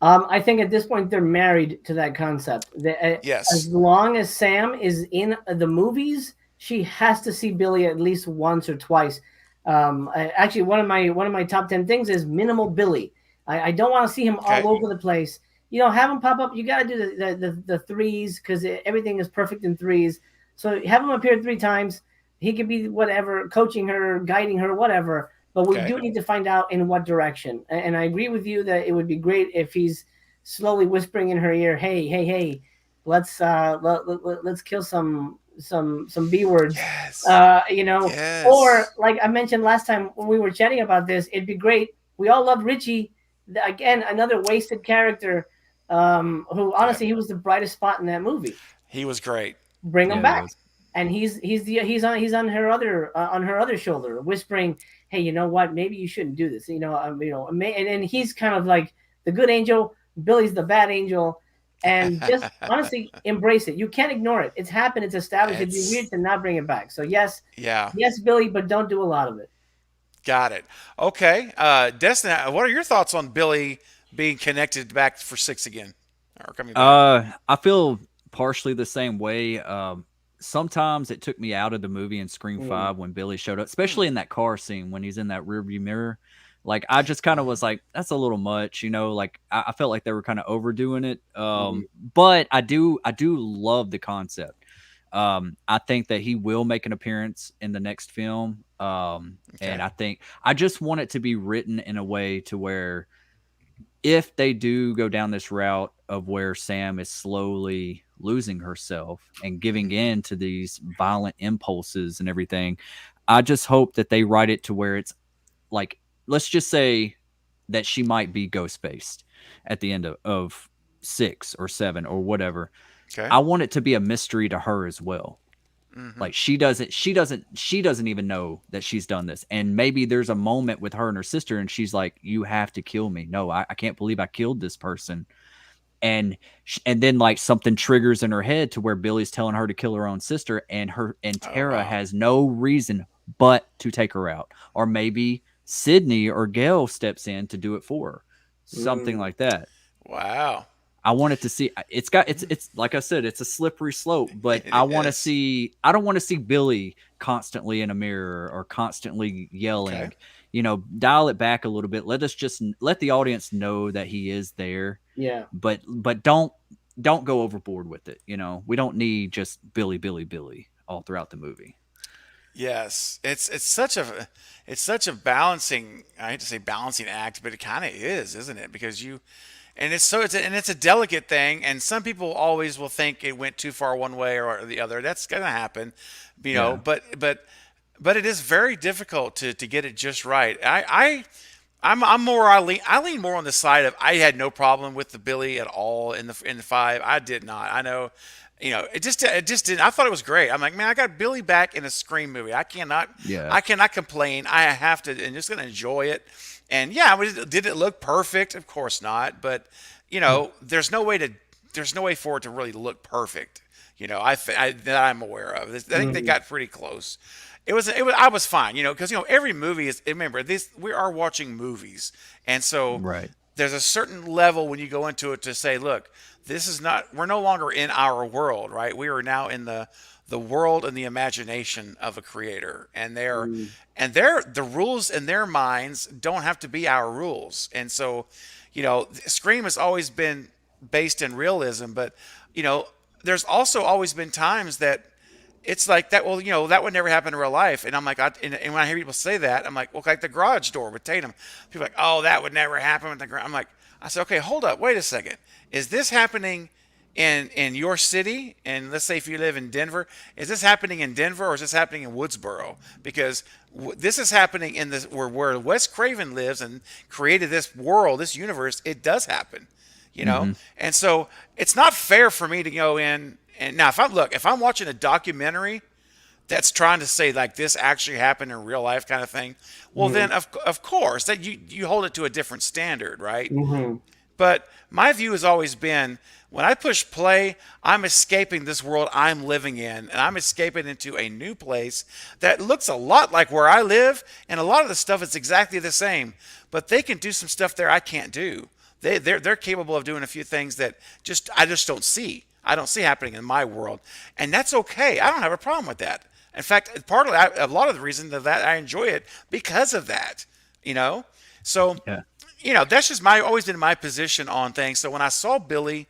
I think at this point they're married to that concept. Yes. As long as Sam is in the movies, she has to see Billy at least once or twice. Actually, one of my top 10 things is minimal Billy. I don't want to see him all over the place. Have him pop up. You got to do the threes because everything is perfect in threes. So have him appear 3 times. He could be whatever, coaching her, guiding her, whatever. But we do need to find out in what direction. And I agree with you that it would be great if he's slowly whispering in her ear, "Hey, let's kill some B words." Yes. Yes. Or like I mentioned last time when we were chatting about this, it'd be great. We all loved Richie. Again, another wasted character. Who honestly he was the brightest spot in that movie. He was great. Bring him back, and he's on her other shoulder, whispering, "Hey, you know what? Maybe you shouldn't do this." And he's kind of like the good angel. Billy's the bad angel, and just honestly embrace it. You can't ignore it. It's happened. It's established. It'd be weird to not bring it back. So yes, Billy, but don't do a lot of it. Got it. Okay, Destin, what are your thoughts on Billy being connected back for Six again, or coming back? I feel partially the same way. Sometimes it took me out of the movie in Scream 5 when Billy showed up, especially in that car scene when he's in that rearview mirror. Like I just kind of was like, that's a little much, like I felt like they were kind of overdoing it. But I do love the concept. I think that he will make an appearance in the next film. And I just want it to be written in a way to where if they do go down this route of where Sam is slowly losing herself and giving in to these violent impulses and everything, I just hope that they write it to where it's like, let's just say that she might be Ghostface at the end of 6 or 7 or whatever. Okay. I want it to be a mystery to her as well. Like she doesn't even know that she's done this. And maybe there's a moment with her and her sister and she's like, you have to kill me. No, I can't believe I killed this person. And then like something triggers in her head to where Billy's telling her to kill her own sister and Tara has no reason but to take her out. Or maybe Sydney or Gale steps in to do it for her. Something like that. Wow. I wanted to see it's like I said, it's a slippery slope, but I don't want to see Billy constantly in a mirror or constantly yelling, dial it back a little bit. Let the audience know that he is there. Yeah. But don't go overboard with it. We don't need just Billy all throughout the movie. Yes. It's such a balancing, I hate to say balancing act, but it kind of is, isn't it? Because it's a delicate thing, and some people always will think it went too far one way or the other. That's gonna happen, but it is very difficult to get it just right. I lean more on the side of I had no problem with the Billy at all in the 5. I did not. I know, it just didn't. I thought it was great. I'm like, man, I got Billy back in a Scream movie. I cannot complain. I have to, and just gonna enjoy it. And did it look perfect? Of course not. But there's no way for it to really look perfect. That I'm aware of. I think they got pretty close. I was fine. Because every movie is. Remember this. We are watching movies, and so there's a certain level when you go into it to say, look, this is not. We're no longer in our world, right? We are now in the world and the imagination of a creator, and the rules in their minds don't have to be our rules. And so, Scream has always been based in realism, but there's also always been times that it's like that. Well, that would never happen in real life. And I'm like, and when I hear people say that, I'm like, well, like the garage door with Tatum. People are like, oh, that would never happen with the garage. I'm like, I said, okay, hold up, wait a second. Is this happening in your city? And let's say if you live in Denver, is this happening in Denver or is this happening in Woodsboro? Because this is happening in this where Wes Craven lives and created this world, this universe. It does happen, And so it's not fair for me to go in and now if I'm watching a documentary that's trying to say like this actually happened in real life kind of thing, well Mm-hmm. then of course that you hold it to a different standard, right? Mm-hmm. But my view has always been when I push play, I'm escaping this world I'm living in, and I'm escaping into a new place that looks a lot like where I live, and a lot of the stuff is exactly the same. But they can do some stuff there I can't do. They're capable of doing a few things that I just don't see. I don't see happening in my world, and that's okay. I don't have a problem with that. In fact, a lot of the reason that I enjoy it because of that. You know, so Yeah. that's just my always been my position on things. So when I saw Billy,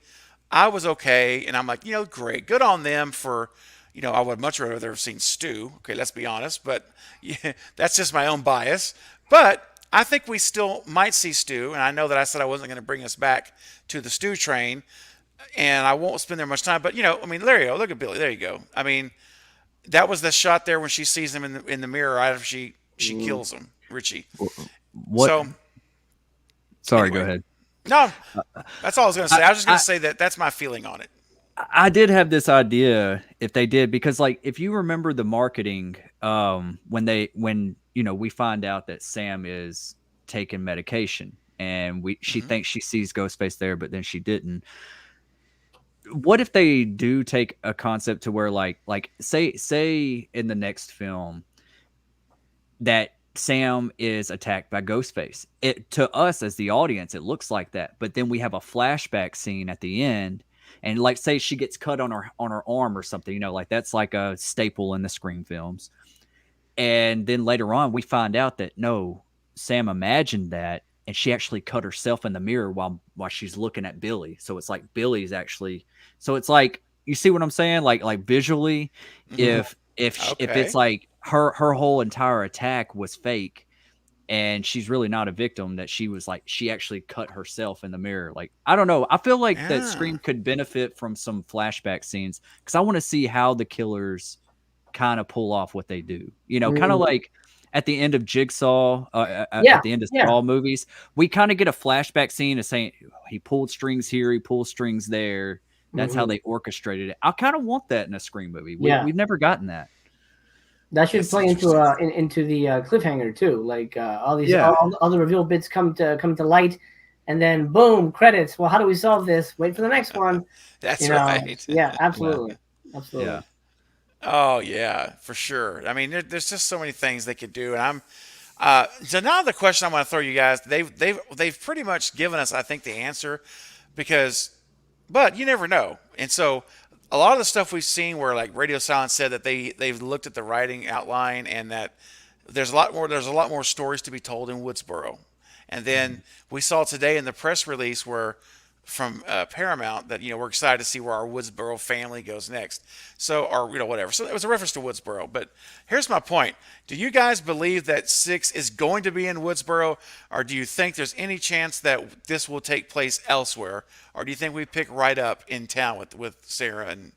I was okay, and I'm like, great, good on them for, I would much rather have seen Stu. Okay, let's be honest, but yeah, that's just my own bias. But I think we still might see Stu, and I know that I said I wasn't going to bring us back to the Stu train, and I won't spend there much time. But I mean, Larry, look at Billy. There you go. I mean, that was the shot there when she sees him in the mirror right after she kills him, Richie. What? So Sorry, anyway. go ahead. No, that's all I was going to say. I was just going to say that's my feeling on it. I did have this idea if they did, because like if you remember the marketing, when we find out that Sam is taking medication and she thinks she sees Ghostface there, but then she didn't. What if they do take a concept to where like say in the next film that Sam is attacked by Ghostface? It, to us as the audience, it looks like that, but then we have a flashback scene at the end, and like say she gets cut on her arm or something, like that's like a staple in the Scream films. And then later on, we find out that no, Sam imagined that, and she actually cut herself in the mirror while she's looking at Billy. So it's like Billy's actually. So it's like, you see what I'm saying? Like visually, if it's like her whole entire attack was fake, and she's really not a victim, that she was like, she actually cut herself in the mirror. Like, I don't know. I feel like that Scream could benefit from some flashback scenes, because I want to see how the killers kind of pull off what they do. Kind of like at the end of Jigsaw, at the end of Saw movies, we kind of get a flashback scene of saying he pulled strings here, he pulled strings there. That's how they orchestrated it. I kind of want that in a Scream movie. We've never gotten that. That should play into the cliffhanger too. Like all these all the reveal bits come to light, and then boom, credits. Well, how do we solve this? Wait for the next one. That's right. Yeah, absolutely, absolutely. Yeah. Oh yeah, for sure. I mean, there's just so many things they could do, and I'm. So now the question I want to throw you guys, they've pretty much given us, I think, the answer, but you never know, and so a lot of the stuff we've seen where like Radio Silence said that they've looked at the writing outline and that there's a lot more stories to be told in Woodsboro, and then we saw today in the press release where from Paramount that we're excited to see where our Woodsboro family goes next. So, or whatever. So it was a reference to Woodsboro. But here's my point: do you guys believe that 6 is going to be in Woodsboro, or do you think there's any chance that this will take place elsewhere, or do you think we pick right up in town with Tara and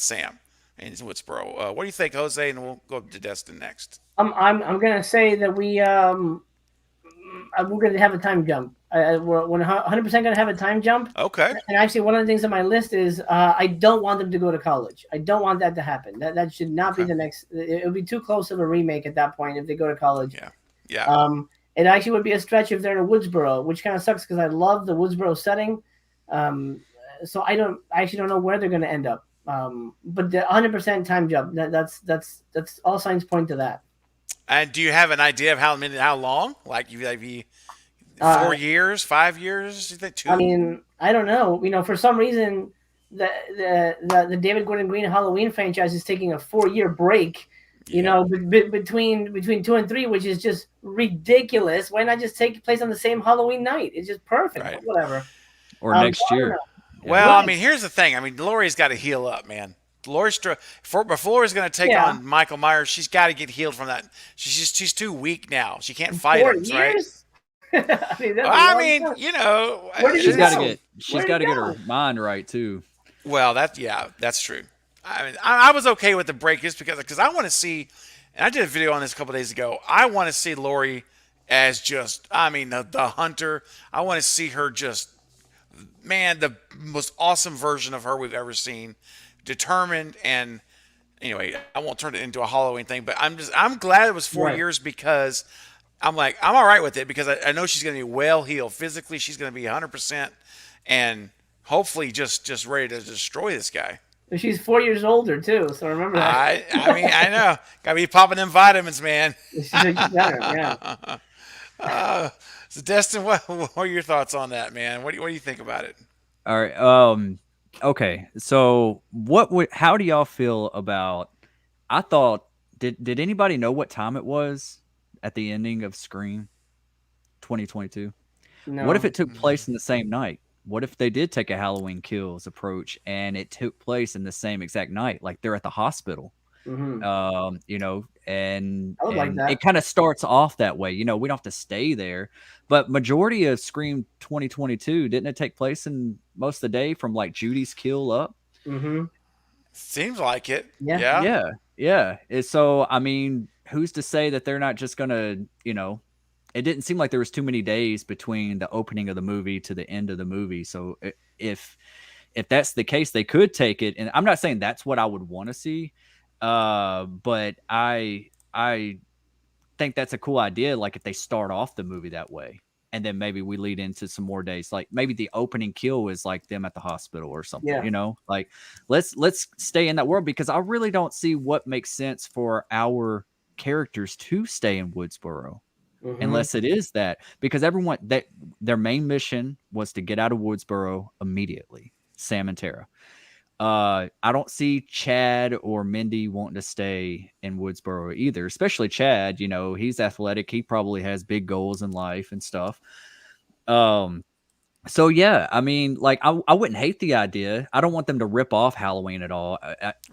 Sam in Woodsboro? What do you think, Jose? And we'll go to Destin next. I'm gonna say that we're gonna have a time jump. We're 100% going to have a time jump. Okay. And actually, one of the things on my list is I don't want them to go to college. I don't want that to happen. That should not be the next. It would be too close of a remake at that point if they go to college. Yeah. Yeah. It actually would be a stretch if they're in a Woodsboro, which kind of sucks because I love the Woodsboro setting. So I actually don't know where they're going to end up. But the 100% time jump. That's all signs point to that. And do you have an idea of how long? Like you 4 years, 5 years? You think 2? I mean, I don't know. For some reason, the David Gordon Green Halloween franchise is taking a 4-year break. Between 2 and 3, which is just ridiculous. Why not just take place on the same Halloween night? It's just perfect. Right. Whatever. Or next year. Well, I mean, here's the thing. I mean, Laurie's got to heal up, man. Before Laurie's going to take on Michael Myers, she's got to get healed from that. She's too weak now. She can't fight him, right? I mean, she's got to get her mind right too. Well, that's true. I mean, I was okay with the break just because I want to see, and I did a video on this a couple days ago. I want to see Laurie as just, the hunter. I want to see her just, man, the most awesome version of her we've ever seen, determined and anyway, I won't turn it into a Halloween thing, but I'm glad it was 4 years because I'm like, I'm all right with it because I know she's going to be well healed physically. She's going to be 100% and hopefully just ready to destroy this guy. She's 4 years older too, so remember that. I mean, I know. Got to be popping them vitamins, man. She's a better, yeah. So, Destin, what are your thoughts on that, man? What do you think about it? All right. Okay. So how do y'all feel about, I thought, did anybody know what time it was at the ending of Scream 2022? No. What if it took place in the same night? What if they did take a Halloween Kills approach and it took place in the same exact night? Like they're at the hospital. You know, and I would like that. it kind of starts off that way. You know, we don't have to stay there, but majority of Scream 2022 didn't it take place in most of the day from like Judy's kill up? Seems like it. Yeah. Yeah. So I mean, who's to say that they're not just gonna, you know? It didn't seem like there was too many days between the opening of the movie to the end of the movie. So if that's the case, they could take it. And I'm not saying that's what I would want to see. But I think that's a cool idea. Like if they start off the movie that way, and then maybe we lead into some more days. Like maybe the opening kill is like them at the hospital or something. Yeah. You know, like let's stay in that world because I really don't see what makes sense for our characters to stay in Woodsboro. Unless it is that, because everyone that their main mission was to get out of Woodsboro immediately, Sam and Tara. I don't see Chad or Mindy wanting to stay in Woodsboro either, especially Chad. You know, he's athletic. He probably has big goals in life and stuff. So yeah, I mean, like I wouldn't hate the idea. I don't want them to rip off Halloween at all,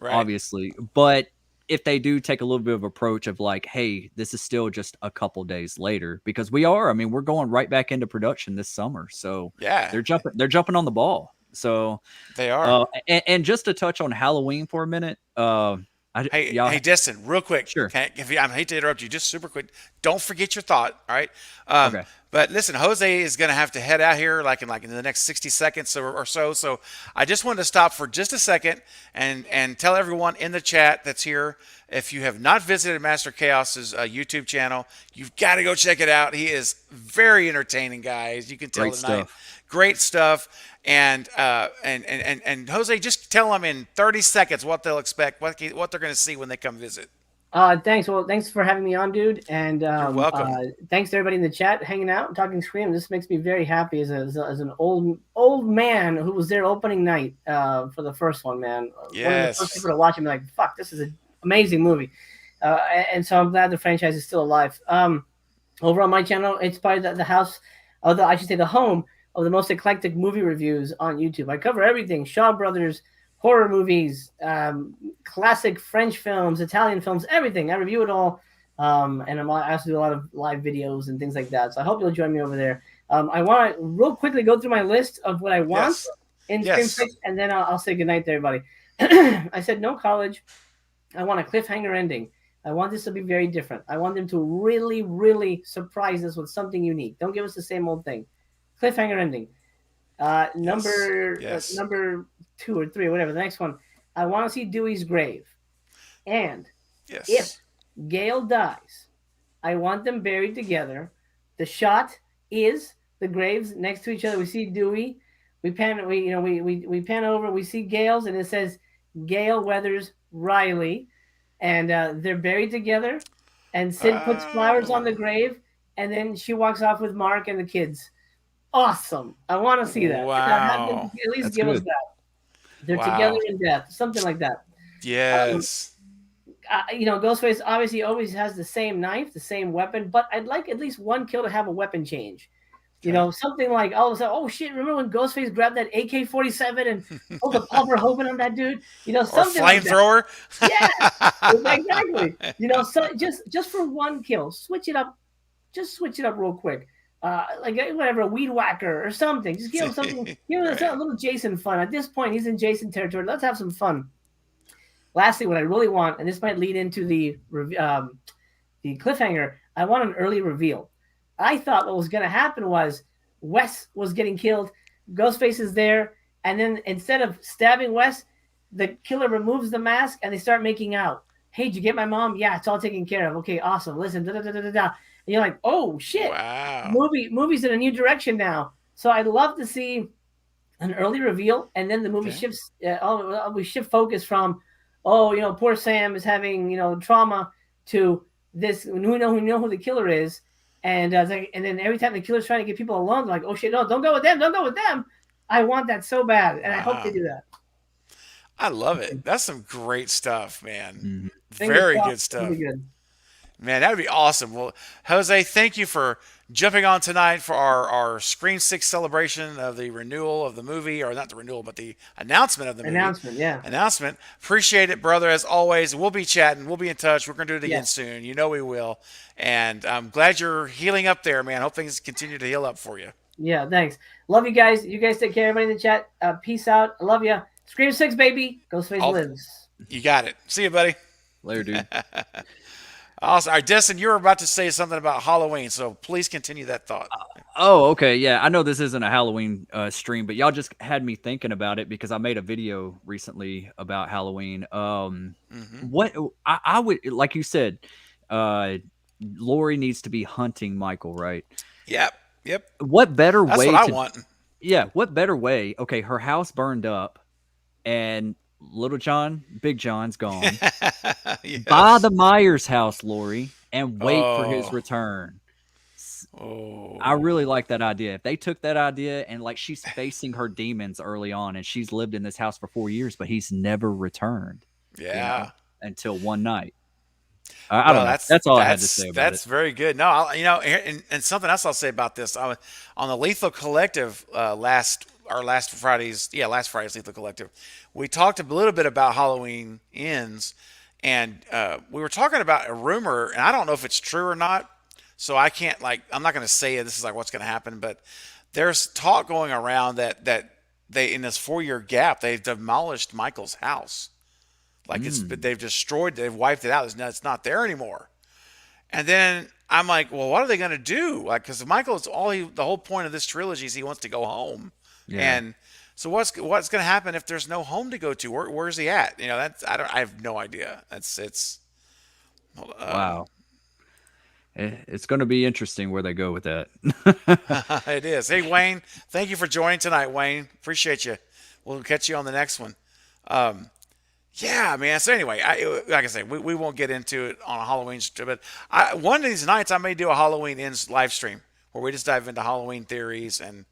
obviously. But if they do take a little bit of approach of like, hey, this is still just a couple days later, because I mean, we're going right back into production this summer. So yeah, they're jumping on the ball. So they are. And just to touch on Halloween for a minute, hey, Destin, real quick. Sure. I hate to interrupt you, just super quick. Don't forget your thought. All right. Okay. But listen, Jose is going to have to head out here like in the next 60 seconds or so. So I just wanted to stop for just a second and tell everyone in the chat that's here, if you have not visited Master Chaos's YouTube channel, you've got to go check it out. He is very entertaining, guys. You can tell tonight. Great stuff. And Jose, just tell them in 30 seconds what they'll expect, what they're going to see when they come visit. Thanks. Well, thanks for having me on, dude. And you're welcome. Thanks to everybody in the chat hanging out and talking Scream. This makes me very happy as an old man who was there opening night for the first one, man. Yes. One of the first people to watch it and be like, fuck, this is an amazing movie. And so I'm glad the franchise is still alive. Over on my channel, it's probably the house, I should say the home of the most eclectic movie reviews on YouTube. I cover everything: Shaw Brothers, horror movies, classic French films, Italian films, everything. I review it all. And I also do a lot of live videos and things like that. So I hope you'll join me over there. I want to real quickly go through my list of what I want in Scream 6, and then I'll say goodnight to everybody. I said no college. I want a cliffhanger ending. I want this to be very different. I want them to really, really surprise us with something unique. Don't give us the same old thing. Cliffhanger ending. Number 2 or 3, whatever. The next one. I want to see Dewey's grave. And if Gale dies, I want them buried together. The shot is the graves next to each other. We see Dewey. We pan over. We see Gale's, and it says Gale Weathers Riley, and they're buried together. And Sid puts flowers on the grave, and then she walks off with Mark and the kids. Awesome! I want to see that. Wow! At least give us that. They're together in death, something like that. Yes. Ghostface obviously always has the same knife, the same weapon, but I'd like at least one kill to have a weapon change. You know, something like all of a sudden, oh shit! Remember when Ghostface grabbed that AK-47 and pulled the Palmer Hogan on that dude? You know, something or flamethrower. Like yeah, exactly. You know, so just for one kill, switch it up. Just switch it up real quick. Like whatever, a weed whacker or something. Just give him something. Give him a little Jason fun. At this point, he's in Jason territory. Let's have some fun. Lastly, what I really want, and this might lead into the cliffhanger, I want an early reveal. I thought what was going to happen was Wes was getting killed. Ghostface is there, and then instead of stabbing Wes, the killer removes the mask and they start making out. Hey, did you get my mom? Yeah, it's all taken care of. Okay, awesome. Listen, da da da da da. And you're like, oh shit, Wow. Movie's in a new direction now. So I'd love to see an early reveal, and then the movie shifts. We shift focus from, poor Sam is having trauma to this. We know who the killer is, and and then every time the killer's trying to get people alone, they're like, oh shit, no, don't go with them. I want that so bad, and I hope they do that. I love it. That's some great stuff, man. Mhm. Very good stuff. Really good. Man, that would be awesome. Well, Jose, thank you for jumping on tonight for our Scream 6 celebration of the renewal of the movie, or not the renewal, but the announcement of the movie. Announcement. Appreciate it, brother, as always. We'll be chatting. We'll be in touch. We're going to do it again soon. You know we will. And I'm glad you're healing up there, man. Hope things continue to heal up for you. Yeah, thanks. Love you guys. You guys take care. Everybody in the chat. Peace out. I love you. Scream 6, baby. Ghostface lives. You got it. See you, buddy. Later, dude. Awesome. All right, Destin, you were about to say something about Halloween, so please continue that thought. Oh, okay. Yeah, I know this isn't a Halloween stream, but y'all just had me thinking about it because I made a video recently about Halloween. What I would, like you said, Lori needs to be hunting Michael, right? Yep. What better That's way? What I want. Yeah. What better way? Okay, her house burned up, and Little John, Big John's gone. Yes. Buy the Myers house, Lori, and wait for his return. I really like that idea. If they took that idea and like she's facing her demons early on, and she's lived in this house for 4 years, but he's never returned. Yeah. Until one night. I don't know. That's all I had to say about it. That's very good. No, and something else I'll say about this. On the Lethal Collective last Friday's Lethal Collective, we talked a little bit about Halloween Ends, and we were talking about a rumor, and I don't know if it's true or not. So I'm not going to say this is like what's going to happen, but there's talk going around that they, in this 4-year gap, they've demolished Michael's house. Like they've wiped it out. It's not there anymore. And then I'm like, well, what are they going to do? Like, because Michael's the whole point of this trilogy is he wants to go home. Yeah. And so what's going to happen if there's no home to go to? Where's he at? I have no idea. Wow. It's going to be interesting where they go with that. It is. Hey, Wayne, thank you for joining tonight, Wayne. Appreciate you. We'll catch you on the next one. Yeah, man. So anyway, like I say, we won't get into it on a Halloween stream, but one of these nights I may do a Halloween Ends live stream where we just dive into Halloween theories, and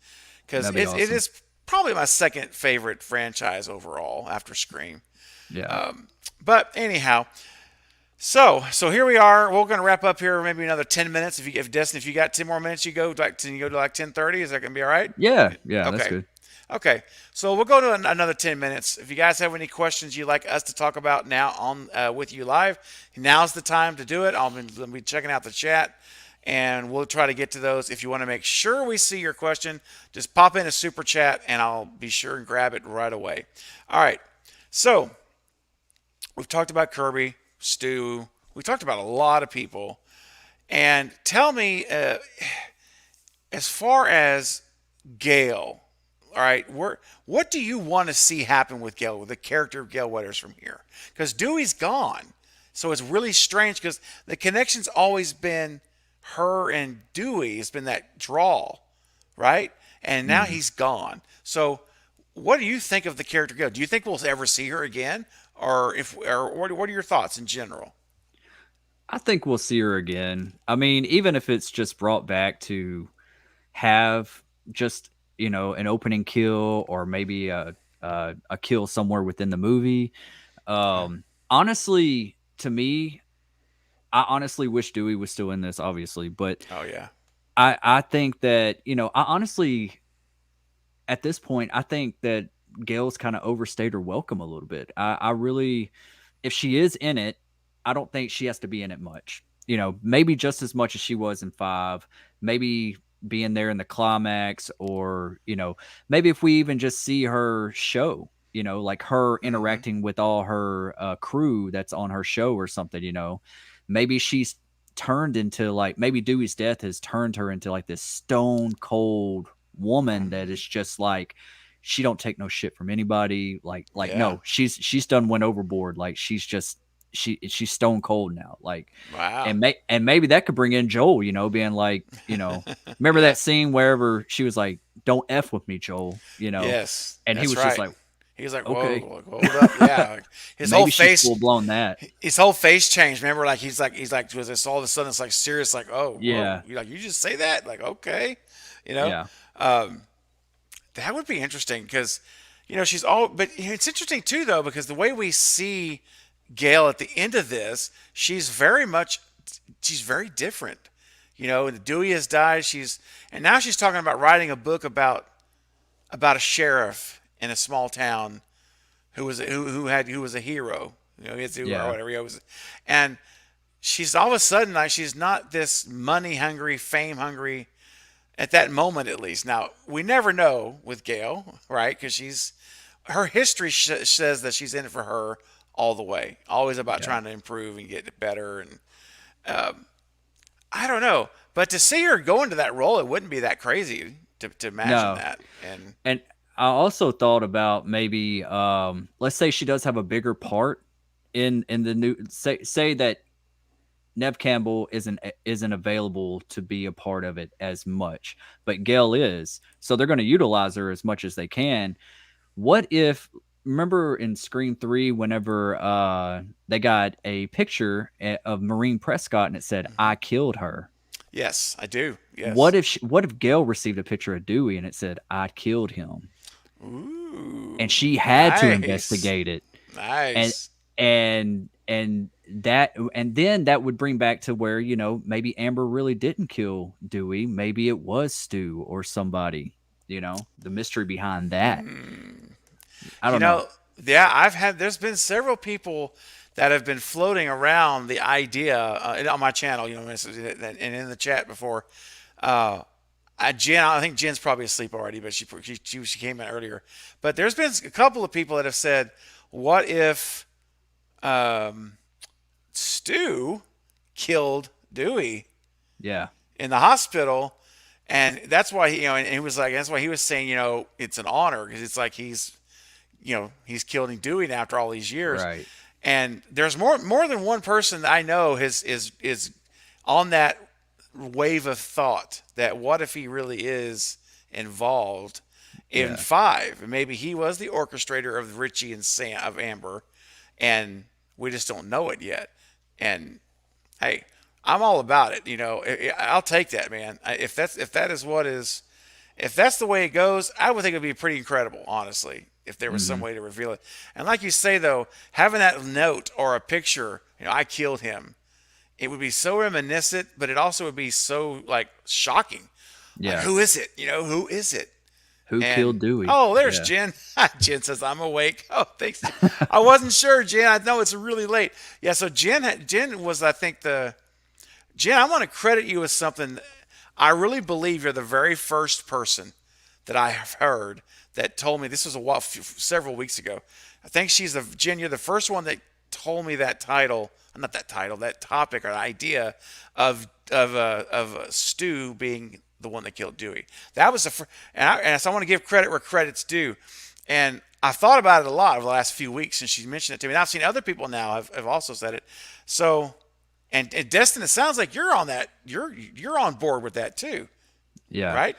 because it is probably my second favorite franchise overall after Scream. Yeah. But anyhow, so here we are. We're going to wrap up here maybe another 10 minutes. If Destin, if you got 10 more minutes, you go to like 10:30. Is that going to be all right? Yeah, okay. That's good. Okay, so we'll go to another 10 minutes. If you guys have any questions you'd like us to talk about now on with you live, now's the time to do it. I'll be checking out the chat, and we'll try to get to those. If you want to make sure we see your question, just pop in a super chat, and I'll be sure and grab it right away. All right, so we've talked about Kirby, Stu. We talked about a lot of people, and tell me, as far as Gale. All right, what do you want to see happen with Gale, with the character of Gale Weathers from here? Because Dewey's gone, so it's really strange because the connection's always been her and Dewey. It's been that draw, right? And now he's gone. So what do you think of the character Gale? Do you think we'll ever see her again, or what are your thoughts in general? I think we'll see her again. I mean, even if it's just brought back to have just an opening kill, or maybe a kill somewhere within the movie. Honestly, to me, I honestly wish Dewey was still in this, obviously, but I think that, I honestly, at this point, I think that Gale's kind of overstayed her welcome a little bit. I really, if she is in it, I don't think she has to be in it much. Maybe just as much as she was in 5, maybe being there in the climax, or maybe if we even just see her show, like her interacting with all her crew that's on her show or something, maybe she's turned into maybe Dewey's death has turned her into like this stone cold woman that is just like, she don't take no shit from anybody. Like Yeah. no, she's done went overboard. Like she's stone cold now. Like, Wow. and maybe that could bring in Joel, you know, being like, you know, remember that scene wherever she was like, "Don't F with me, Joel," you know? Yes. And he that's was just like, he was like, okay. whoa, hold up. Yeah. Like, his maybe whole she's face, full blown that. his whole face changed. Remember, like, he's like, was this all of a sudden it's like serious, like, oh, Yeah. whoa. You just say that? Like, okay. You know? Yeah. That would be interesting because, you know, but it's interesting too, though, because the way we see Gale at the end of this, she's very different. You know, Dewey has died. And now she's talking about writing a book about a sheriff in a small town who was a hero. You know, or whatever he was, and she's all of a sudden like she's not this money hungry, fame hungry. At that moment, at least. Now we never know with Gale, right? Because her history says that she's in it for her all the way, always about trying to improve and get better. And I don't know, but to see her go into that role, it wouldn't be that crazy to imagine that. And I also thought about maybe, let's say she does have a bigger part in the new. Say that Nev Campbell isn't available to be a part of it as much, but Gale is, so they're going to utilize her as much as they can. What if, remember in Scream 3, whenever they got a picture of Maureen Prescott and it said, "I killed her"? Yes, I do. Yes. What if Gale received a picture of Dewey and it said, "I killed him"? Ooh, and she had to nice. investigate it. Nice. And then that would bring back to where, you know, maybe Amber really didn't kill Dewey. Maybe it was Stu or somebody, you know, the mystery behind that. I don't know. Yeah, there's been several people that have been floating around the idea on my channel, you know, and in the chat before. Jen, I think Jen's probably asleep already, but she came in earlier. But there's been a couple of people that have said, what if Stu killed Dewey? Yeah. In the hospital, and that's why and he was like, that's why he was saying, you know, it's an honor because it's like he's killing Dewey after all these years, right? And there's more than one person that I know is on that wave of thought that what if he really is involved in 5, and maybe he was the orchestrator of Richie and of Amber, and we just don't know it yet. And hey, I'm all about it. You know, I'll take that, man. If that's the way it goes, I would think it'd be pretty incredible, honestly, if there was some way to reveal it. And like you say, though, having that note or a picture, you know, I killed him, it would be so reminiscent, but it also would be so like shocking. Yeah. Like, who is it? You know, who is it? Who killed Dewey? Oh, there's Jen. Jen says, I'm awake. Oh, thanks. I wasn't sure, Jen. I know it's really late. Yeah, so Jen was, I think, Jen, I want to credit you with something. I really believe you're the very first person that I have heard that told me, this was several weeks ago. I think Jen, you're the first one that told me that topic or idea of Stu being the one that killed Dewey. That was so I want to give credit where credit's due. And I've thought about it a lot over the last few weeks since she mentioned it to me. And I've seen other people now have also said it. So, and Destin, it sounds like you're on that. You're on board with that too. Yeah. Right.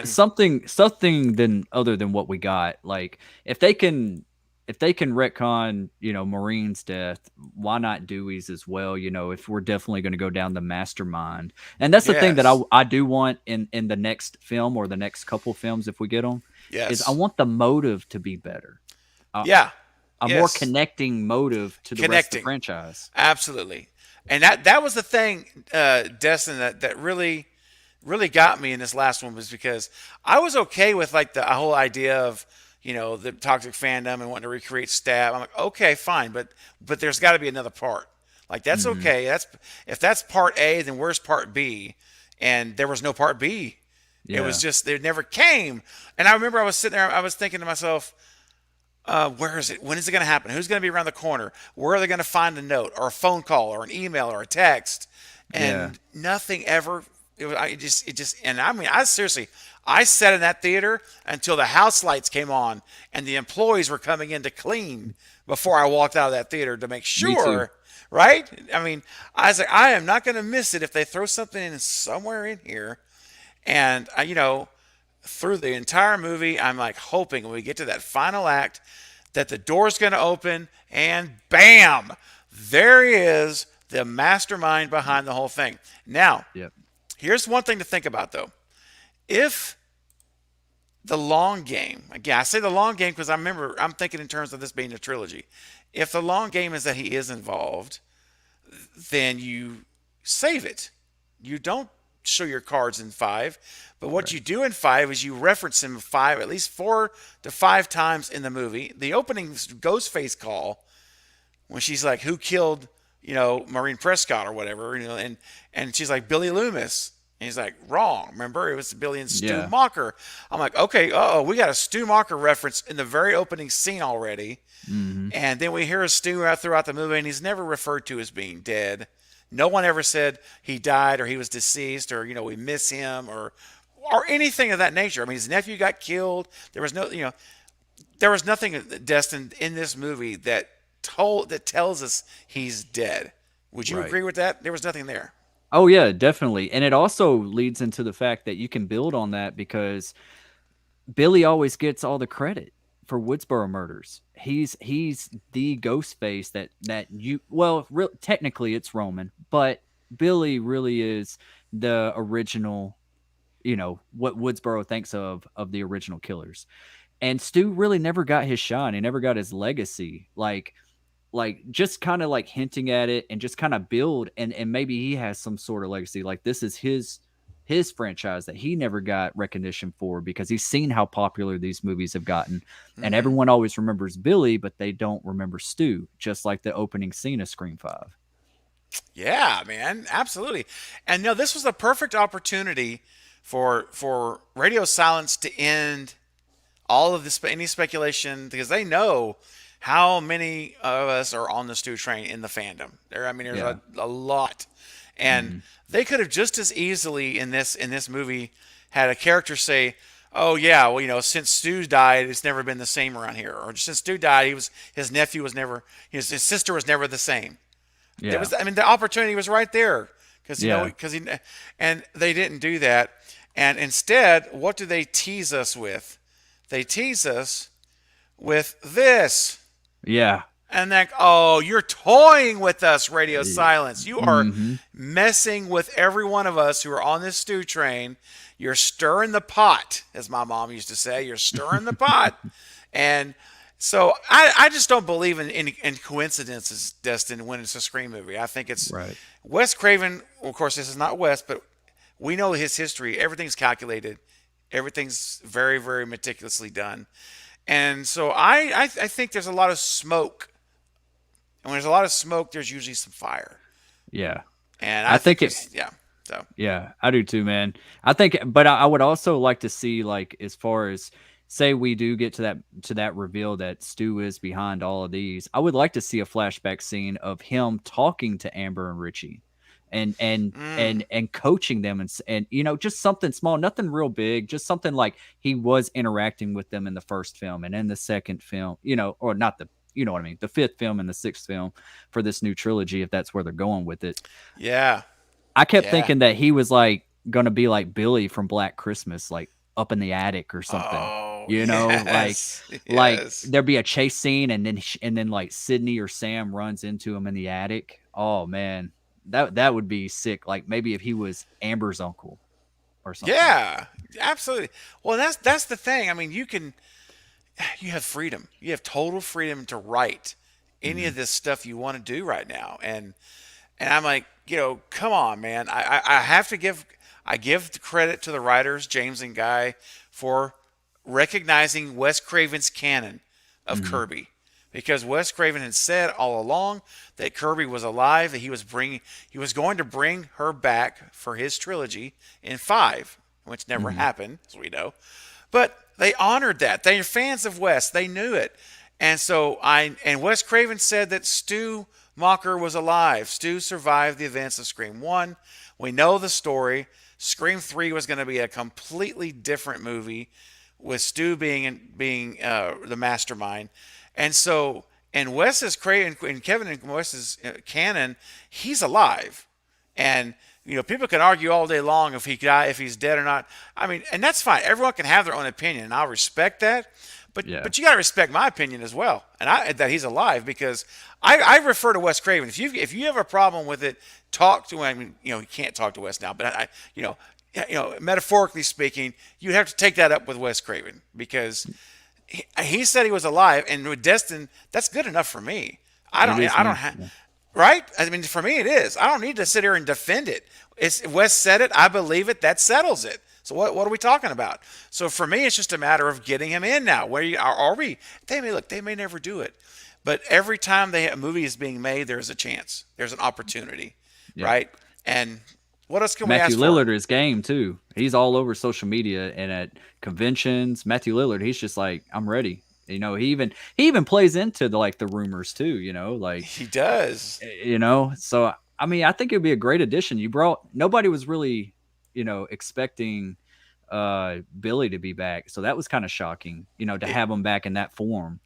Something then other than what we got. Like if they can retcon, you know, Maureen's death, why not Dewey's as well? You know, if we're definitely going to go down the mastermind, and that's the thing that I do want in the next film or the next couple films if we get them. Yes. Is I want the motive to be better. A more connecting motive to the rest of the franchise. Absolutely. And that was the thing, Destin, that really got me in this last one, was because I was okay with like the whole idea of, you know, the toxic fandom and wanting to recreate Stab. I'm like, okay, fine, but there's got to be another part. Like that's okay. If that's part A, then where's part B? And there was no part B. Yeah. It was just it never came. And I remember I was sitting there, I was thinking to myself, where is it? When is it going to happen? Who's going to be around the corner? Where are they going to find a note or a phone call or an email or a text? And nothing ever And I mean, I seriously, I sat in that theater until the house lights came on and the employees were coming in to clean before I walked out of that theater to make Me too. sure, right? I mean, I was like, I am not going to miss it if they throw something in somewhere in here. And through the entire movie, I'm like hoping when we get to that final act that the door's going to open and bam, there he is, the mastermind behind the whole thing. Now, Yep. here's one thing to think about though. If the long game, again, I say the long game because I'm thinking in terms of this being a trilogy. If the long game is that he is involved, then you save it. You don't show your cards in 5, but what you do in 5 is you reference him at least 4 to 5 times in the movie. The opening Ghostface call when she's like, "Who killed Maureen Prescott or whatever?" And she's like, "Billy Loomis." And he's like, "Wrong. Remember, it was Billy and Stu Yeah. Macher." I'm like, okay, we got a Stu Macher reference in the very opening scene already. And then we hear a Stu out throughout the movie, and he's never referred to as being dead. No one ever said he died or he was deceased or, we miss him or anything of that nature. I mean, his nephew got killed. There was there was nothing, Destin, in this movie that tells us he's dead. Would you Right. agree with that? There was nothing there. Oh yeah, definitely. And it also leads into the fact that you can build on that because Billy always gets all the credit for Woodsboro murders. He's the Ghostface technically it's Roman, but Billy really is the original, what Woodsboro thinks of the original killers. And Stu really never got his shine. He never got his legacy. Like just kind of like hinting at it and just kind of build and maybe he has some sort of legacy. Like this is his franchise that he never got recognition for because he's seen how popular these movies have gotten. And everyone always remembers Billy, but they don't remember Stu, just like the opening scene of Scream 5. Yeah, man, absolutely. And this was the perfect opportunity for Radio Silence to end all of this any speculation because they know how many of us are on the Stu train in the fandom. There's Yeah. a lot, and they could have just as easily in this movie had a character say, "Oh yeah, well since Stu died, it's never been the same around here," or since Stu died, his nephew was never his sister was never the same. Yeah. The opportunity was right there because and they didn't do that, and instead, what do they tease us with? They tease us with this. Yeah. And like, oh, you're toying with us, Radio Silence. You are messing with every one of us who are on this Stu train. You're stirring the pot, as my mom used to say. You're stirring the pot. And so I just don't believe in coincidences, Destin, when it's a Scream movie. I think it's Right. Wes Craven. Of course, this is not Wes, but we know his history. Everything's calculated. Everything's very, very meticulously done. And so I think there's a lot of smoke. And when there's a lot of smoke, there's usually some fire. Yeah. And I think So Yeah, I do too, man. I think, but I would also like to see, like, as far as say we do get to that reveal that Stu is behind all of these, I would like to see a flashback scene of him talking to Amber and Richie, and coaching them and just something small, nothing real big, just something like he was interacting with them in the first film and in the second film, or not the. You know what I mean? The 5th film and the 6th film for this new trilogy, if that's where they're going with it. yeah. I kept thinking that he was like going to be like Billy from Black Christmas, like up in the attic or something. Oh, like there'd be a chase scene, and then like Sydney or Sam runs into him in the attic. Oh man, that would be sick. Like maybe if he was Amber's uncle or something. Yeah, absolutely. Well, that's the thing. I mean, you have freedom. You have total freedom to write any of this stuff you want to do right now. And I'm like, come on, man. I have to give the credit to the writers, James and Guy, for recognizing Wes Craven's canon of Kirby. Because Wes Craven had said all along that Kirby was alive, that he was going to bring her back for his trilogy in 5, which never happened, as we know. But they honored that. They're fans of Wes. They knew it. And so Wes Craven said that Stu Macher was alive. Stu survived the events of Scream 1. We know the story. Scream 3 was going to be a completely different movie with Stu being the mastermind. And so, in Wes's in Kevin and Wes's canon, he's alive. And people can argue all day long if he's dead or not. I mean, and that's fine. Everyone can have their own opinion, and I'll respect that. But you got to respect my opinion as well, and that he's alive, because I refer to Wes Craven. If you have a problem with it, talk to him. I mean, you can't talk to Wes now, but metaphorically speaking, you have to take that up with Wes Craven, because he said he was alive, and with Destin, that's good enough for me. I don't have. Right? I mean, for me, it is. I don't need to sit here and defend it. Wes said it. I believe it. That settles it. So what are we talking about? So for me, it's just a matter of getting him in now. Where are we? They may never do it, but every time a movie is being made, there's a chance. There's an opportunity, right? And what else can we ask for? Matthew Lillard is game too. He's all over social media and at conventions. Matthew Lillard, he's just like, I'm ready. He even plays into the rumors too, he does. So I mean, I think it'd be a great addition. Nobody was really, expecting Billy to be back, so that was kind of shocking, to have him back in that form.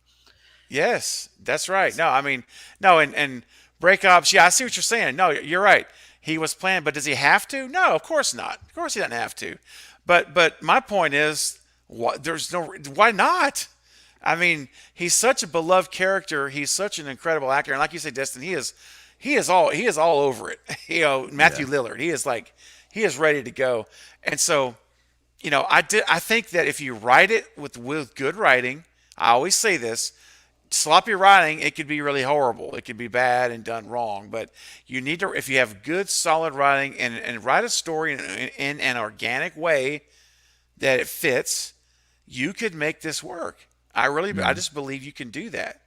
Yes, that's right. No, I mean, no, and Break Ops. Yeah, I see what you're saying. No, you're right. He was planned, but does he have to? No, of course not. Of course he doesn't have to. But my point is, why not? I mean, he's such a beloved character. He's such an incredible actor, and like you say, Destin, he is all over it. Matthew Lillard, he is ready to go. And so, I think that if you write it with good writing, I always say this: sloppy writing, it could be really horrible. It could be bad and done wrong. But you need to, if you have good, solid writing and write a story in an organic way that it fits, you could make this work. I just believe you can do that.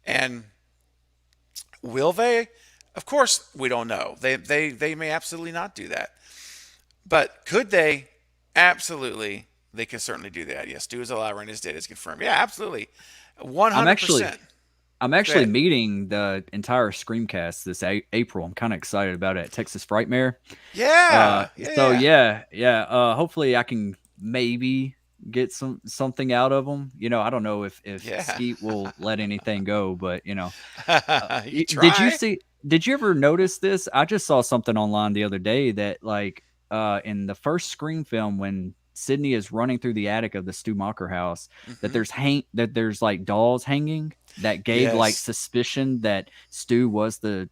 And will they? Of course, we don't know. They may absolutely not do that. But could they? Absolutely. They could certainly do that. Yes, Stu is alive and his dead is confirmed. Yeah, absolutely. 100%. I'm actually meeting the entire Screamcast this April. I'm kind of excited about it at Texas Frightmare. Yeah. So yeah. Hopefully I can maybe get something out of them. I don't know if Skeet will let anything go, but did you ever notice this? I just saw something online the other day that in the first Scream film, when Sydney is running through the attic of the Stu Macher house, that there's dolls hanging that gave suspicion that Stu was the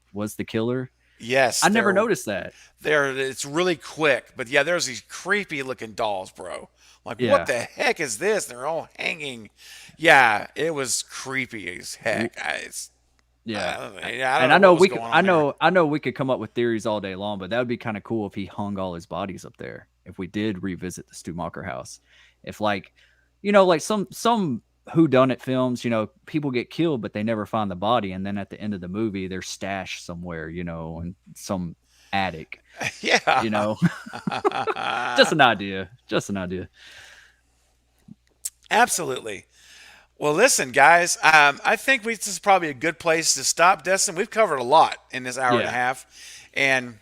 killer. Yes, I never noticed that. It's really quick, but yeah, there's these creepy looking dolls, bro. What the heck is this? They're all hanging. Yeah, it was creepy as heck. I know we could come up with theories all day long, but that would be kind of cool if he hung all his bodies up there. If we did revisit the Stu Macher house, if some whodunit films, people get killed but they never find the body, and then at the end of the movie they're stashed somewhere, in some attic. Yeah. Just an idea. Absolutely. Well, listen, guys, I think this is probably a good place to stop. Destin, we've covered a lot in this hour and a half, and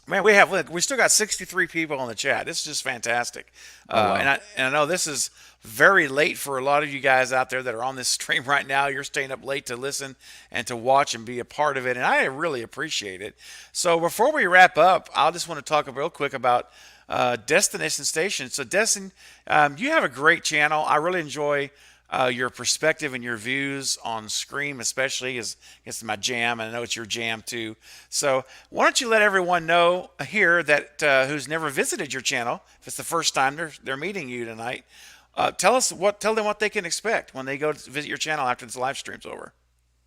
man, we still got 63 people on the chat. This is just fantastic. Wow. And I know this is very late for a lot of you guys out there that are on this stream right now. You're staying up late to listen and to watch and be a part of it, and I really appreciate it. So before we wrap up, I just want to talk real quick about Destination Station. So Destin, you have a great channel. I really enjoy your perspective and your views on Scream, especially, is it's my jam, and I know it's your jam too. So why don't you let everyone know here that who's never visited your channel, if it's the first time they're meeting you tonight, tell them what they can expect when they go to visit your channel after this live stream's over.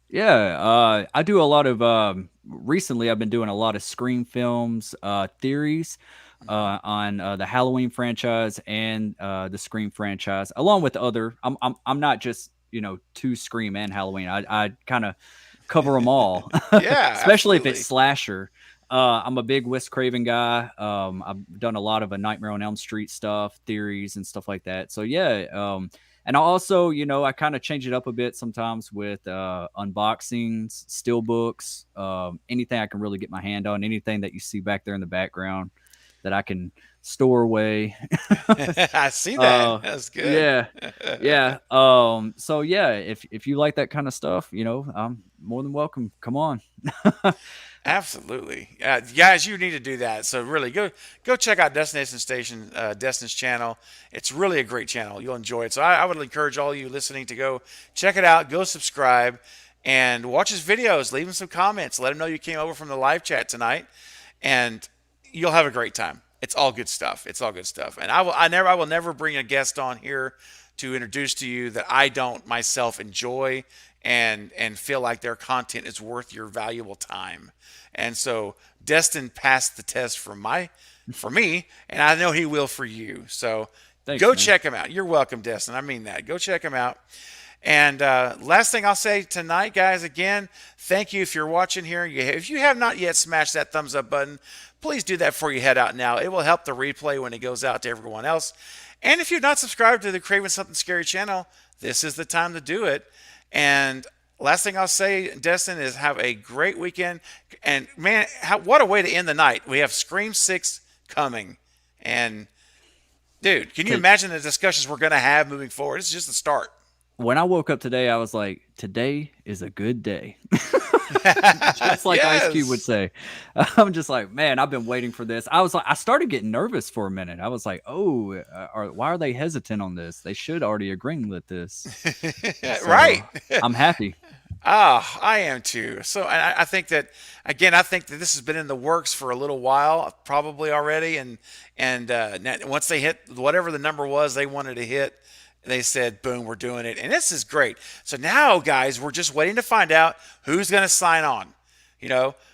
Yeah, I do a lot of recently I've been doing a lot of Scream films, theories on the Halloween franchise and the Scream franchise, along with other. I'm not just to Scream and Halloween. I kind of cover them all. Yeah, especially if it's slasher. I'm a big Wes Craven guy. I've done a lot of a Nightmare on Elm Street stuff, theories and stuff like that. So yeah. And I also, I kind of change it up a bit sometimes with unboxings, steel books, anything I can really get my hand on, anything that you see back there in the background. that I can store away. I see that. That's good. Yeah, yeah. So yeah, if you like that kind of stuff, I'm more than welcome. Come on. Absolutely, guys, you need to do that. So really, go check out Destination Station, Destin's channel. It's really a great channel. You'll enjoy it. So I would encourage all you listening to go check it out. Go subscribe and watch his videos. Leave him some comments. Let him know you came over from the live chat tonight, and you'll have a great time. It's all good stuff. It's all good stuff. And I will never bring a guest on here to introduce to you that I don't myself enjoy and feel like their content is worth your valuable time. And so Destin passed the test for me, and I know he will for you. So Thanks, go man. check him out. You're welcome, Destin. I mean that. Go check him out. And last thing I'll say tonight, guys, again, thank you if you're watching here. If you have not yet smashed that thumbs up button, please do that before you head out now. It will help the replay when it goes out to everyone else. And if you're not subscribed to the Craven Something Scary channel, this is the time to do it. And last thing I'll say, Destin, is have a great weekend. And man, what a way to end the night. We have Scream 6 coming. And dude, can you imagine the discussions we're going to have moving forward? It's just the start. When I woke up today, I was like, today is a good day. Just like Yes. Ice Cube would say. I'm just like, man, I've been waiting for this. I started getting nervous for a minute. I was like, oh, why are they hesitant on this? They should already agree with this. So, Right. I'm happy. I am too. So I think that, again, this has been in the works for a little while, probably already. And once they hit whatever the number was they wanted to hit, they said, boom, we're doing it. And this is great. So now, guys, we're just waiting to find out who's going to sign on.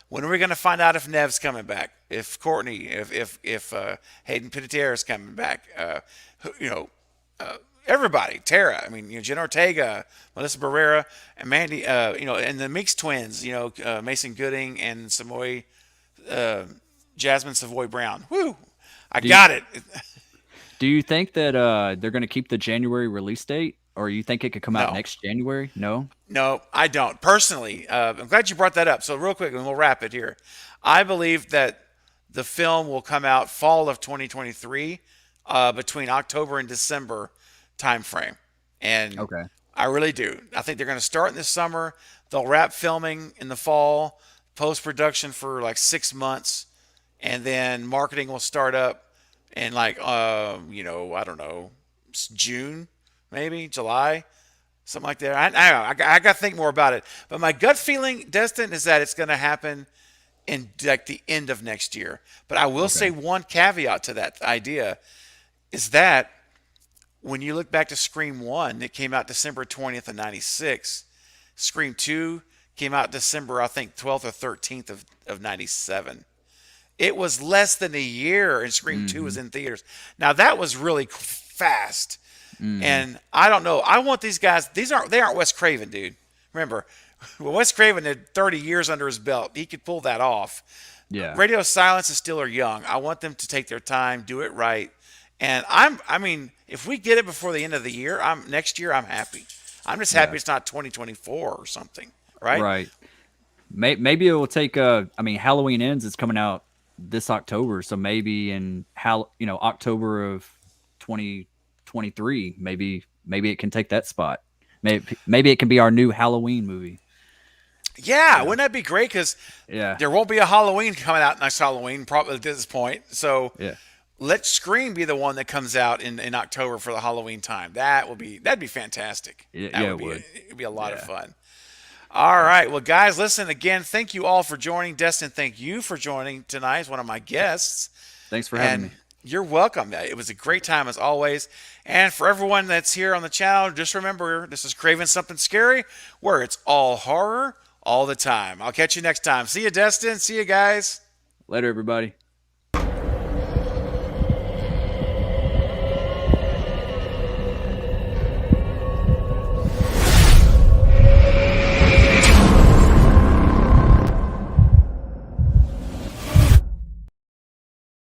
When are we going to find out if Nev's coming back? If Courtney, if Hayden Panettiere is coming back? Everybody, Tara, Jen Ortega, Melissa Barrera, and Mandy, and the Meeks twins, Mason Gooding and Jasmine Savoy Brown. Woo! I got it. Do you think that they're going to keep the January release date, or you think it could come out next January? No? No, I don't. Personally, I'm glad you brought that up. So real quick, and we'll wrap it here. I believe that the film will come out fall of 2023, between October and December timeframe. And Okay. I really do. I think they're going to start in the summer. They'll wrap filming in the fall, post-production for like 6 months, and then marketing will start up in I don't know, June, maybe July, something like that. I don't know. I got to think more about it. But my gut feeling, Destin, is that it's going to happen in like the end of next year. But I will say one caveat to that idea is that when you look back to Scream 1, it came out December 20th of 96. Scream 2 came out December, I think, 12th or 13th of 97. It was less than a year, and Scream 2 was in theaters. Now, that was really fast. And I don't know. I want these guys. They aren't Wes Craven, dude. Remember, Wes Craven had 30 years under his belt. He could pull that off. Yeah. Radio Silence is still young. I want them to take their time, do it right. And if we get it before the end of the year, next year, I'm happy. I'm just happy it's not 2024 or something, right? Right. Maybe it will take. Halloween Ends is coming out this October, so maybe in October of 2023, maybe it can take that spot. Maybe it can be our new Halloween movie. Yeah, wouldn't that be great? Because Yeah. there won't be a Halloween coming out next Halloween, probably at this point. So Yeah. let Scream be the one that comes out in October for the Halloween time. That'd be fantastic. It would. It'd be a lot of fun. All right. Well, guys, listen, again, thank you all for joining. Destin, thank you for joining tonight as one of my guests. Thanks for having me. You're welcome. It was a great time as always. And for everyone that's here on the channel, just remember, this is Craven Something Scary, where it's all horror all the time. I'll catch you next time. See you, Destin. See you, guys. Later, everybody.